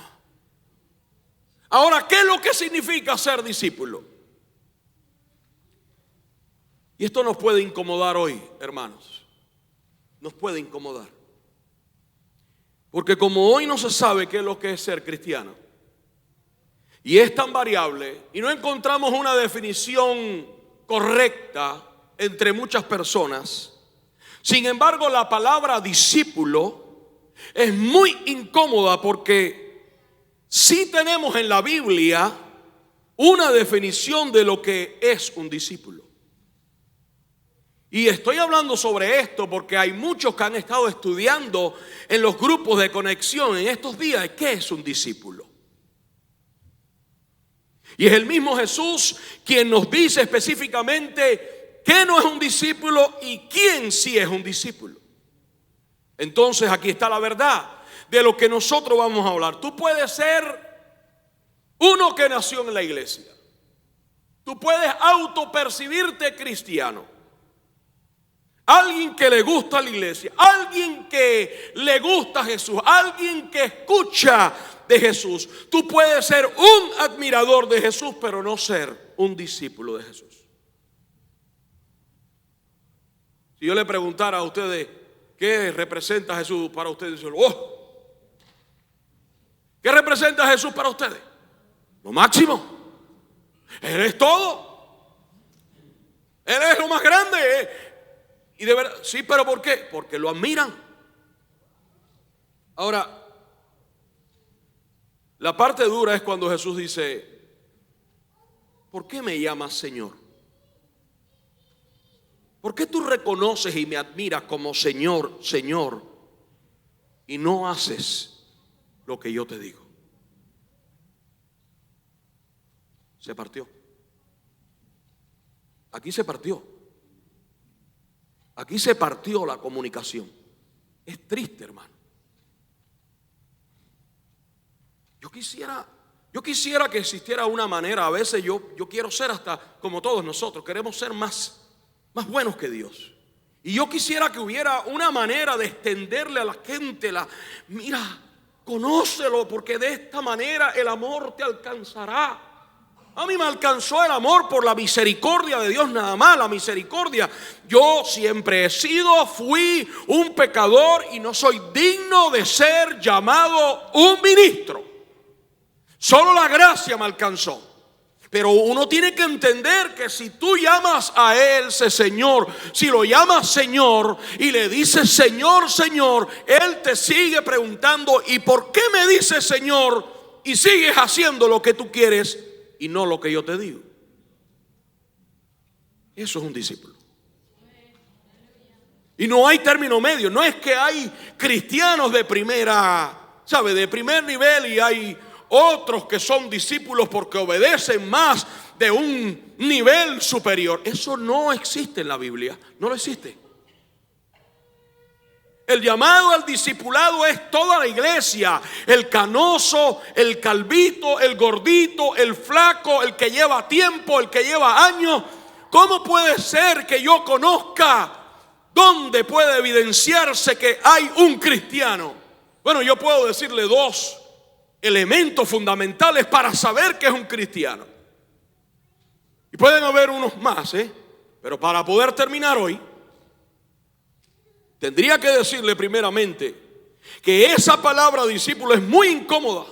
Ahora, ¿qué es lo que significa ser discípulo? Y esto nos puede incomodar hoy, hermanos. Nos puede incomodar. Porque como hoy no se sabe qué es lo que es ser cristiano, y es tan variable, y no encontramos una definición correcta entre muchas personas, sin embargo la palabra discípulo es muy incómoda, porque sí tenemos en la Biblia una definición de lo que es un discípulo. Y estoy hablando sobre esto porque hay muchos que han estado estudiando en los grupos de conexión en estos días qué es un discípulo. Y es el mismo Jesús quien nos dice específicamente qué no es un discípulo y quién sí es un discípulo. Entonces aquí está la verdad de lo que nosotros vamos a hablar. Tú puedes ser uno que nació en la iglesia. Tú puedes autopercibirte cristiano. Alguien que le gusta la iglesia, alguien que le gusta a Jesús, alguien que escucha de Jesús. Tú puedes ser un admirador de Jesús, pero no ser un discípulo de Jesús. Si yo le preguntara a ustedes qué representa Jesús para ustedes, dicen, ¿qué representa Jesús para ustedes? Lo máximo. Él es todo. Él es lo más grande. Y de verdad, sí, pero ¿por qué? Porque lo admiran. Ahora, la parte dura es cuando Jesús dice, ¿por qué me llamas Señor? ¿Por qué tú reconoces y me admiras como Señor, Señor, y no haces lo que yo te digo? Se partió. Aquí se partió. Aquí se partió la comunicación. Es triste, hermano. Yo quisiera que existiera una manera. A veces yo quiero ser hasta como todos nosotros. Queremos ser más buenos que Dios. Y yo quisiera que hubiera una manera de extenderle a la gente mira, conócelo, porque de esta manera el amor te alcanzará. A mí me alcanzó el amor por la misericordia de Dios nada más, la misericordia. Yo siempre fui un pecador y no soy digno de ser llamado un ministro. Solo la gracia me alcanzó. Pero uno tiene que entender que si tú llamas a Él, Señor, si lo llamas Señor y le dices Señor, Señor, Él te sigue preguntando, ¿y por qué me dices Señor y sigues haciendo lo que tú quieres y no lo que yo te digo? Eso es un discípulo. Y no hay término medio. No es que hay cristianos de primera, ¿sabe? De primer nivel, y hay otros que son discípulos porque obedecen más de un nivel superior. Eso no existe en la Biblia. No lo existe. El llamado al discipulado es toda la iglesia: el canoso, el calvito, el gordito, el flaco, el que lleva tiempo, el que lleva años. ¿Cómo puede ser que yo conozca dónde puede evidenciarse que hay un cristiano? Bueno, yo puedo decirle dos elementos fundamentales para saber que es un cristiano. Y pueden haber unos más, pero para poder terminar hoy, tendría que decirle primeramente que esa palabra discípulo es muy incómoda.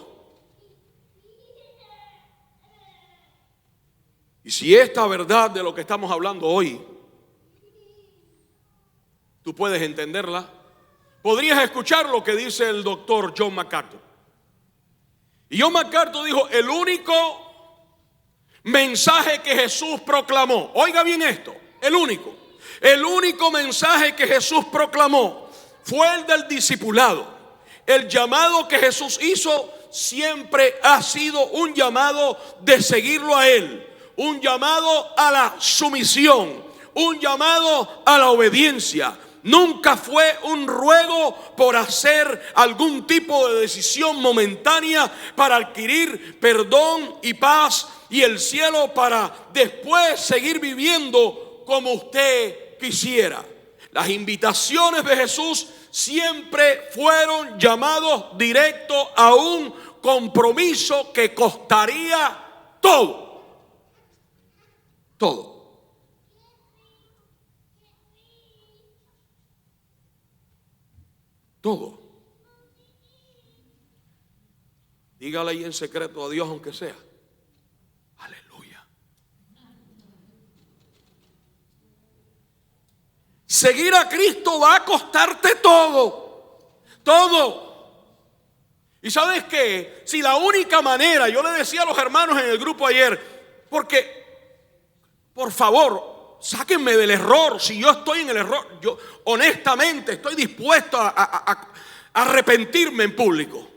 Y si esta verdad de lo que estamos hablando hoy, tú puedes entenderla, podrías escuchar lo que dice el doctor John MacArthur. Y John MacArthur dijo: el único mensaje que Jesús proclamó, oiga bien esto, el único mensaje que Jesús proclamó fue el del discipulado. El llamado que Jesús hizo siempre ha sido un llamado de seguirlo a Él, un llamado a la sumisión, un llamado a la obediencia. Nunca fue un ruego por hacer algún tipo de decisión momentánea para adquirir perdón y paz y el cielo para después seguir viviendo como usted quisiera. Las invitaciones de Jesús siempre fueron llamados directos a un compromiso que costaría todo. Todo. Todo. Dígale ahí en secreto a Dios, aunque sea: aleluya. Seguir a Cristo va a costarte todo. Todo. Y ¿sabes qué? Si la única manera, yo le decía a los hermanos en el grupo ayer, porque, por favor, sáquenme del error. Si yo estoy en el error, yo honestamente estoy dispuesto a arrepentirme en público.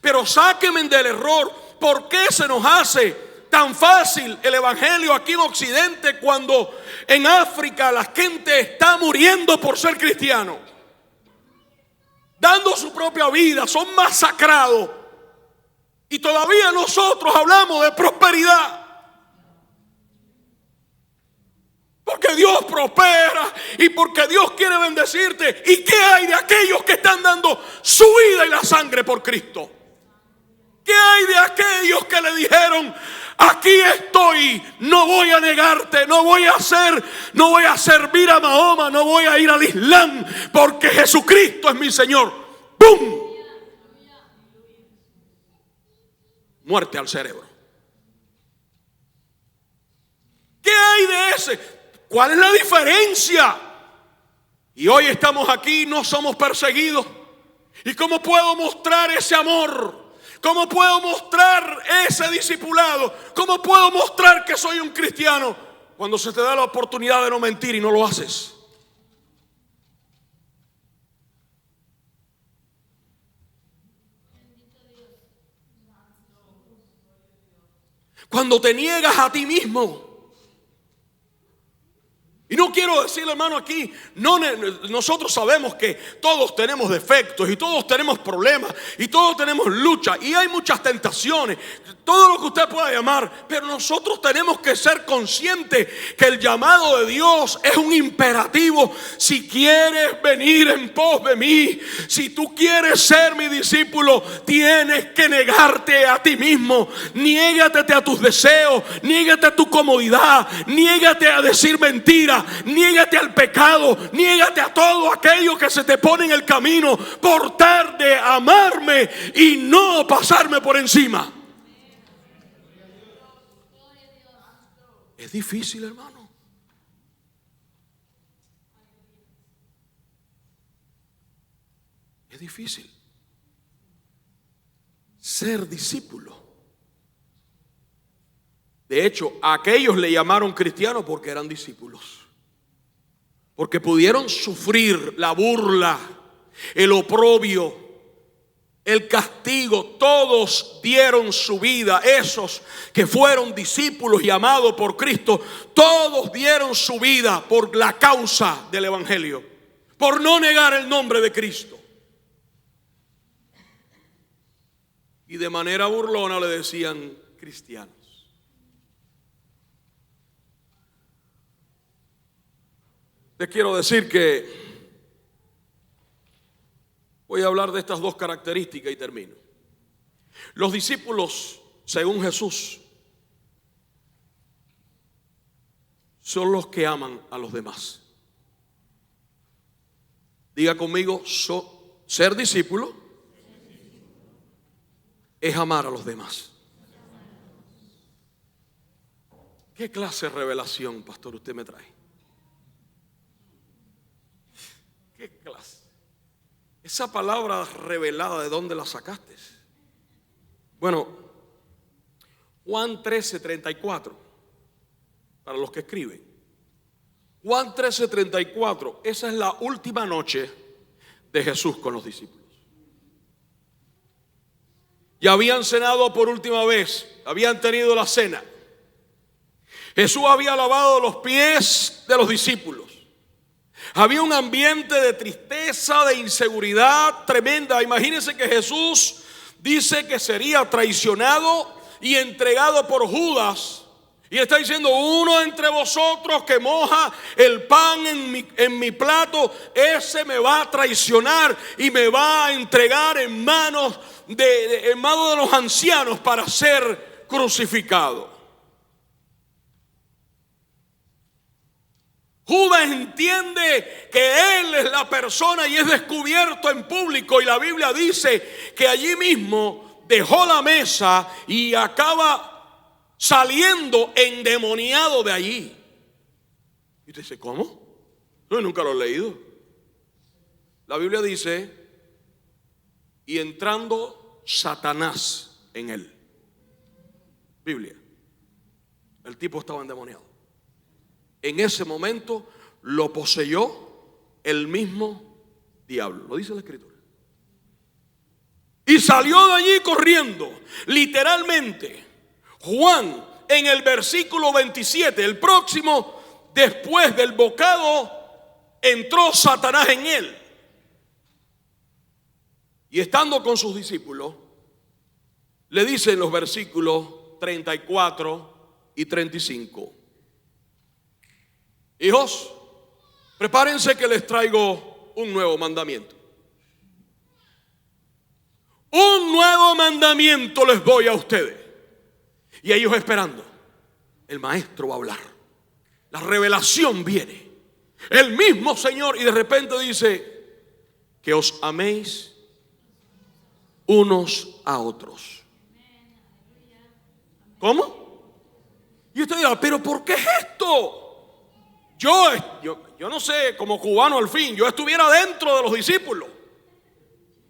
Pero sáquenme del error. ¿Por qué se nos hace tan fácil el evangelio aquí en Occidente cuando en África la gente está muriendo por ser cristiano, dando su propia vida, son masacrados, y todavía nosotros hablamos de prosperidad? Porque Dios prospera y porque Dios quiere bendecirte. ¿Y qué hay de aquellos que están dando su vida y la sangre por Cristo? ¿Qué hay de aquellos que le dijeron: aquí estoy, no voy a negarte, no voy a servir a Mahoma, no voy a ir al Islam, porque Jesucristo es mi Señor? ¡Pum! Muerte al cerebro. ¿Qué hay de ese? ¿Cuál es la diferencia? Y hoy estamos aquí, no somos perseguidos. ¿Y cómo puedo mostrar ese amor? ¿Cómo puedo mostrar ese discipulado? ¿Cómo puedo mostrar que soy un cristiano cuando se te da la oportunidad de no mentir y no lo haces? Cuando te niegas a ti mismo. Y no quiero decirle, hermano, aquí, nosotros sabemos que todos tenemos defectos y todos tenemos problemas y todos tenemos lucha y hay muchas tentaciones, todo lo que usted pueda llamar, pero nosotros tenemos que ser conscientes que el llamado de Dios es un imperativo. Si quieres venir en pos de mí, si tú quieres ser mi discípulo, tienes que negarte a ti mismo. Niégate a tus deseos, niégate a tu comodidad, niégate a decir mentiras, niégate al pecado, niégate a todo aquello que se te pone en el camino por tal de amarme y no pasarme por encima. Es difícil, hermano. Es difícil ser discípulo. De hecho, a aquellos le llamaron cristianos porque eran discípulos. Porque pudieron sufrir la burla, el oprobio, el castigo. Todos dieron su vida. Esos que fueron discípulos y amados por Cristo, todos dieron su vida por la causa del evangelio. por no negar el nombre de Cristo. Y de manera burlona le decían cristianos. Te quiero decir que voy a hablar de estas dos características y termino. Los discípulos, según Jesús, son los que aman a los demás. Diga conmigo, ser discípulo es amar a los demás. ¿Qué clase de revelación, pastor, usted me trae? ¿Qué clase? Esa palabra revelada, ¿de dónde la sacaste? Bueno, Juan 13:34, para los que escriben. Juan 13:34, esa es la última noche de Jesús con los discípulos. Ya habían cenado por última vez, habían tenido la cena. Jesús había lavado los pies de los discípulos. Había un ambiente de tristeza, de inseguridad tremenda. Imagínense que Jesús dice que sería traicionado y entregado por Judas. Y está diciendo, uno entre vosotros que moja el pan en mi plato, ese me va a traicionar y me va a entregar en manos de los ancianos para ser crucificado. Judas entiende que él es la persona y es descubierto en público, y la Biblia dice que allí mismo dejó la mesa y acaba saliendo endemoniado de allí. Y usted dice, ¿cómo? Yo nunca lo he leído. La Biblia dice, y entrando Satanás en él. Biblia. El tipo estaba endemoniado. En ese momento lo poseyó el mismo diablo. Lo dice la Escritura. Y salió de allí corriendo. Literalmente, Juan en el versículo 27, el próximo, después del bocado, entró Satanás en él. Y estando con sus discípulos, le dice en los versículos 34 y 35: hijos, prepárense que les traigo un nuevo mandamiento. Un nuevo mandamiento les doy a ustedes. Y ellos esperando. El maestro va a hablar. La revelación viene. El mismo Señor, y de repente dice, que os améis unos a otros. ¿Cómo? Y usted dirá, pero ¿por qué es esto? Yo no sé, como cubano al fin, yo estuviera dentro de los discípulos.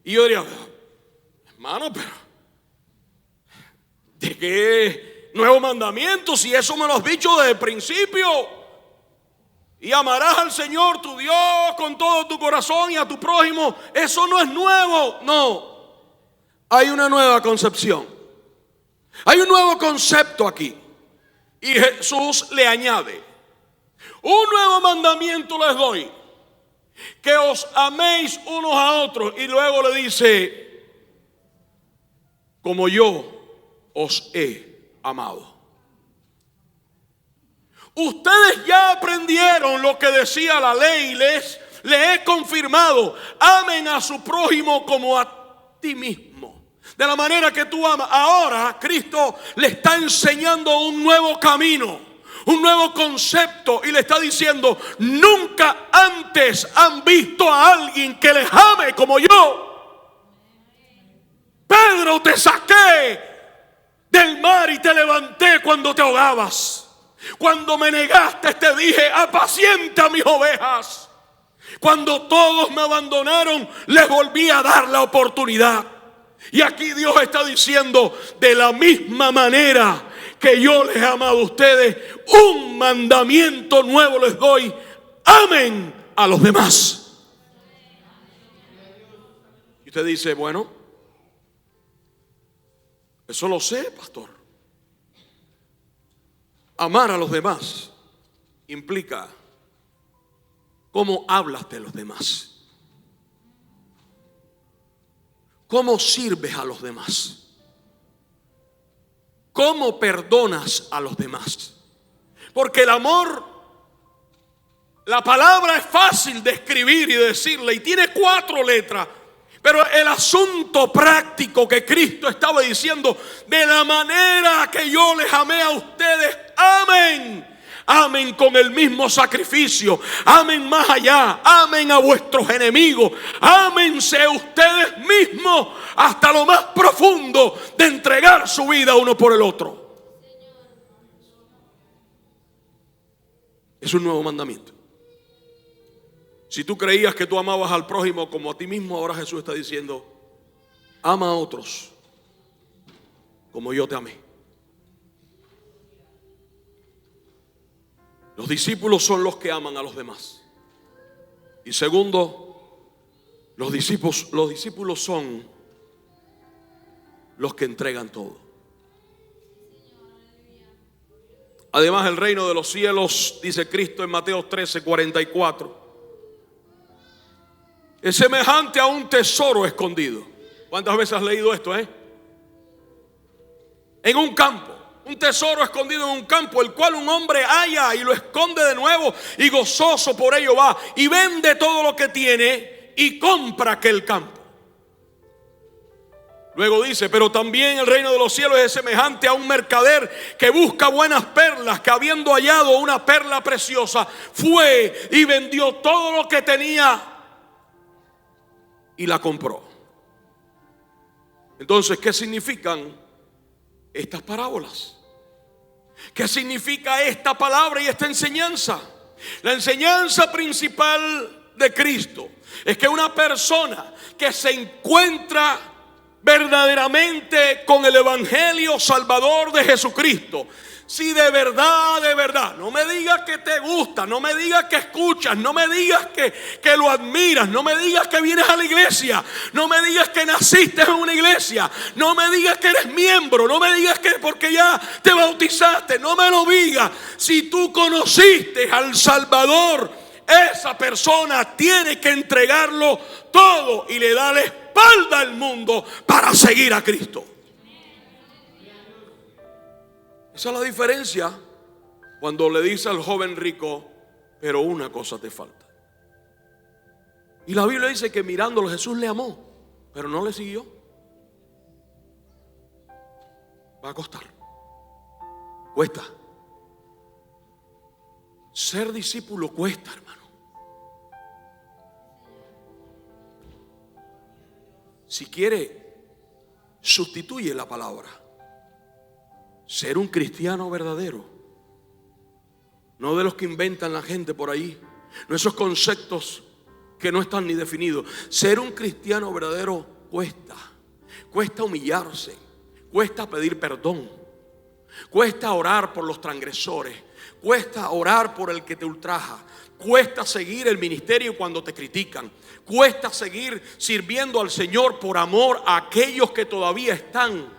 Y yo diría, hermano, pero ¿de qué nuevo mandamiento? Si eso me lo has dicho desde el principio. Y amarás al Señor tu Dios con todo tu corazón y a tu prójimo. Eso no es nuevo. No, hay una nueva concepción. Hay un nuevo concepto aquí. Y Jesús le añade, un nuevo mandamiento les doy, que os améis unos a otros. Y luego le dice, como yo os he amado. Ustedes ya aprendieron lo que decía la ley, les he confirmado, amen a su prójimo como a ti mismo, de la manera que tú amas. Ahora Cristo le está enseñando un nuevo camino, un nuevo concepto, y le está diciendo, nunca antes han visto a alguien que les ame como yo. Pedro, te saqué del mar y te levanté cuando te ahogabas. Cuando me negaste te dije, apacienta mis ovejas. Cuando todos me abandonaron, les volví a dar la oportunidad. Y aquí Dios está diciendo, de la misma manera que yo les he amado a ustedes, un mandamiento nuevo les doy: amen a los demás. Y usted dice, bueno, eso lo sé, pastor. Amar a los demás implica ¿Cómo hablas de los demás? ¿Cómo sirves a los demás? ¿Cómo perdonas a los demás? Porque el amor, la palabra es fácil de escribir y de decirle y tiene 4 letras. Pero el asunto práctico que Cristo estaba diciendo, de la manera que yo les amé a ustedes, amen. Amen con el mismo sacrificio. Amen más allá. Amen a vuestros enemigos. Ámense ustedes mismos hasta lo más profundo de entregar su vida uno por el otro. Es un nuevo mandamiento. Si tú creías que tú amabas al prójimo como a ti mismo, ahora Jesús está diciendo: ama a otros como yo te amé. Los discípulos son los que aman a los demás. Y segundo, los discípulos son los que entregan todo. Además, el reino de los cielos, dice Cristo en Mateo 13:44, es semejante a un tesoro escondido. ¿Cuántas veces has leído esto, En un campo. Un tesoro escondido en un campo, el cual un hombre halla y lo esconde de nuevo, y gozoso por ello va y vende todo lo que tiene y compra aquel campo. Luego dice: pero también el reino de los cielos es semejante a un mercader que busca buenas perlas, que habiendo hallado una perla preciosa, fue y vendió todo lo que tenía y la compró. Entonces, ¿qué significan estas parábolas? ¿Qué significa esta palabra y esta enseñanza? La enseñanza principal de Cristo es que una persona que se encuentra verdaderamente con el evangelio salvador de Jesucristo, si de verdad, no me digas que te gusta, no me digas que escuchas, no me digas que lo admiras, no me digas que vienes a la iglesia, no me digas que naciste en una iglesia, no me digas que eres miembro, no me digas que porque ya te bautizaste, no me lo digas. Si tú conociste al Salvador, esa persona tiene que entregarlo todo y le da la espalda al mundo para seguir a Cristo. Esa es la diferencia cuando le dice al joven rico: pero una cosa te falta. Y la Biblia dice que mirándolo Jesús le amó, pero no le siguió. Va a costar. Cuesta. Ser discípulo cuesta, hermano. Si quiere, sustituye la palabra. Ser un cristiano verdadero, no de los que inventan la gente por ahí, no esos conceptos que no están ni definidos. Ser un cristiano verdadero cuesta humillarse, cuesta pedir perdón, cuesta orar por los transgresores, cuesta orar por el que te ultraja, cuesta seguir el ministerio cuando te critican, cuesta seguir sirviendo al Señor por amor a aquellos que todavía están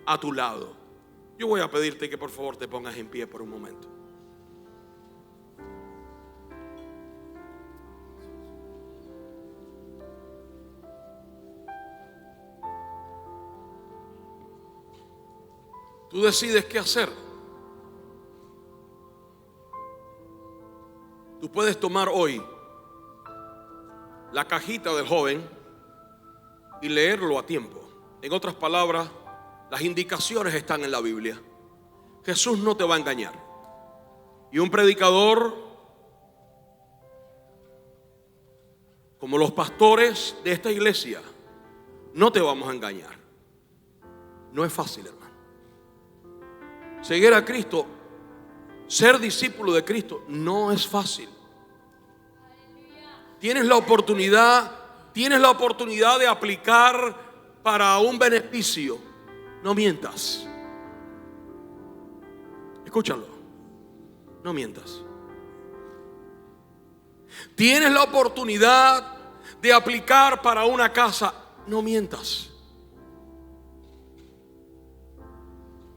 a tu lado. Yo voy a pedirte que por favor te pongas en pie por un momento. Tú decides qué hacer. Tú puedes tomar hoy la cajita del joven y leerlo a tiempo. En otras palabras, las indicaciones están en la Biblia. Jesús no te va a engañar. Y un predicador, como los pastores de esta iglesia, no te vamos a engañar. No es fácil, hermano. Seguir a Cristo, ser discípulo de Cristo, no es fácil. Tienes la oportunidad de aplicar para un beneficio. No mientas. Escúchalo. No mientas. Tienes la oportunidad de aplicar para una casa. No mientas.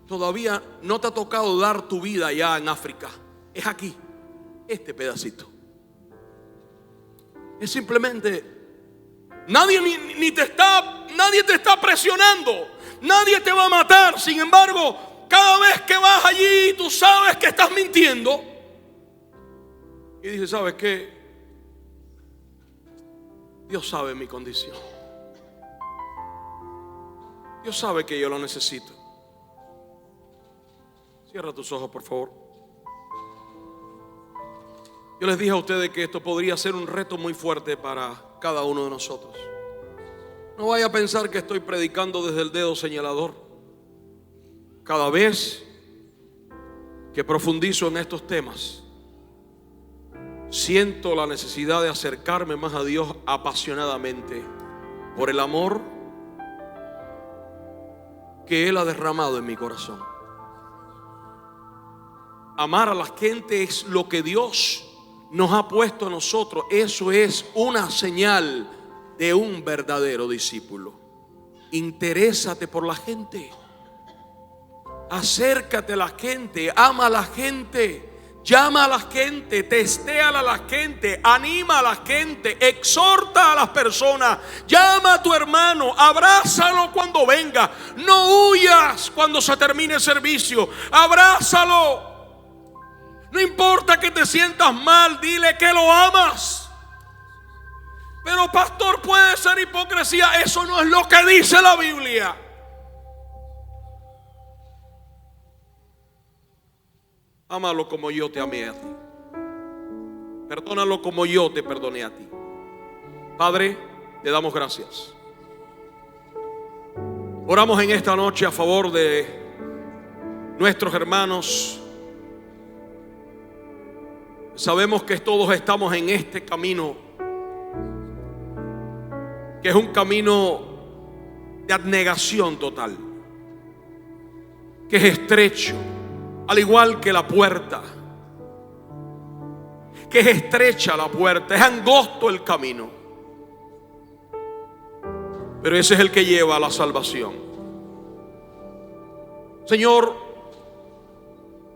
Todavía no te ha tocado dar tu vida allá en África. Es aquí, este pedacito. Es simplemente, nadie nadie te está presionando, nadie te va a matar. Sin embargo, cada vez que vas allí, tú sabes que estás mintiendo. Y dices, ¿sabes qué? Dios sabe mi condición. Dios sabe que yo lo necesito. Cierra tus ojos, por favor. Yo les dije a ustedes que esto podría ser un reto muy fuerte para cada uno de nosotros. No vaya a pensar que estoy predicando desde el dedo señalador. Cada vez que profundizo en estos temas, siento la necesidad de acercarme más a Dios apasionadamente por el amor que Él ha derramado en mi corazón. Amar a la gente es lo que Dios nos ha puesto a nosotros. Eso es una señal de un verdadero discípulo. Interésate por la gente, acércate a la gente, ama a la gente, llama a la gente, testéala a la gente, anima a la gente, exhorta a las personas, llama a tu hermano, abrázalo cuando venga, no huyas cuando se termine el servicio, abrázalo. No importa que te sientas mal, dile que lo amas. Pero pastor, puede ser hipocresía. Eso no es lo que dice la Biblia. Ámalo como yo te amé a ti. Perdónalo como yo te perdoné a ti. Padre, te damos gracias. Oramos en esta noche a favor de nuestros hermanos. Sabemos que todos estamos en este camino, que es un camino de abnegación total, que es estrecho, al igual que la puerta, que es estrecha la puerta, es angosto el camino, pero ese es el que lleva a la salvación. Señor,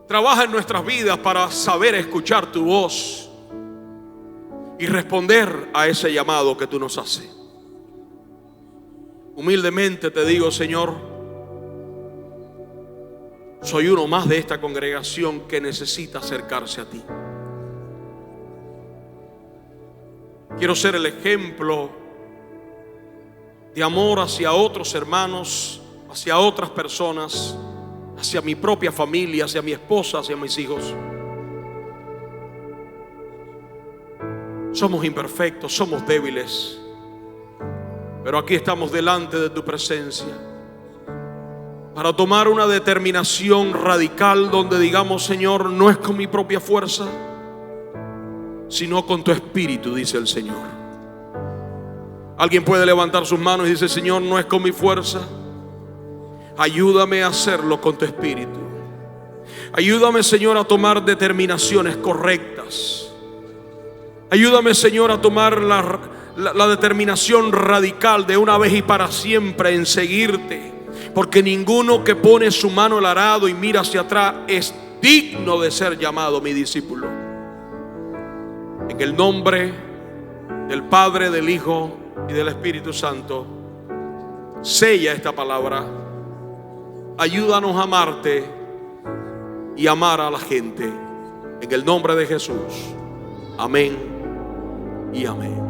trabaja en nuestras vidas para saber escuchar tu voz y responder a ese llamado que tú nos haces. Humildemente te digo, Señor, soy uno más de esta congregación que necesita acercarse a ti. Quiero ser el ejemplo de amor hacia otros hermanos, hacia otras personas, hacia mi propia familia, hacia mi esposa, hacia mis hijos. Somos imperfectos, somos débiles, pero aquí estamos delante de tu presencia para tomar una determinación radical donde digamos, Señor, no es con mi propia fuerza, sino con tu espíritu, dice el Señor. Alguien puede levantar sus manos y dice, Señor, no es con mi fuerza, ayúdame a hacerlo con tu espíritu. Ayúdame, Señor, a tomar determinaciones correctas. Ayúdame, Señor, a tomar la determinación radical de una vez y para siempre en seguirte. Porque ninguno que pone su mano al arado y mira hacia atrás es digno de ser llamado mi discípulo. En el nombre del Padre, del Hijo y del Espíritu Santo, sella esta palabra. Ayúdanos a amarte y amar a la gente. En el nombre de Jesús. Amén y amén.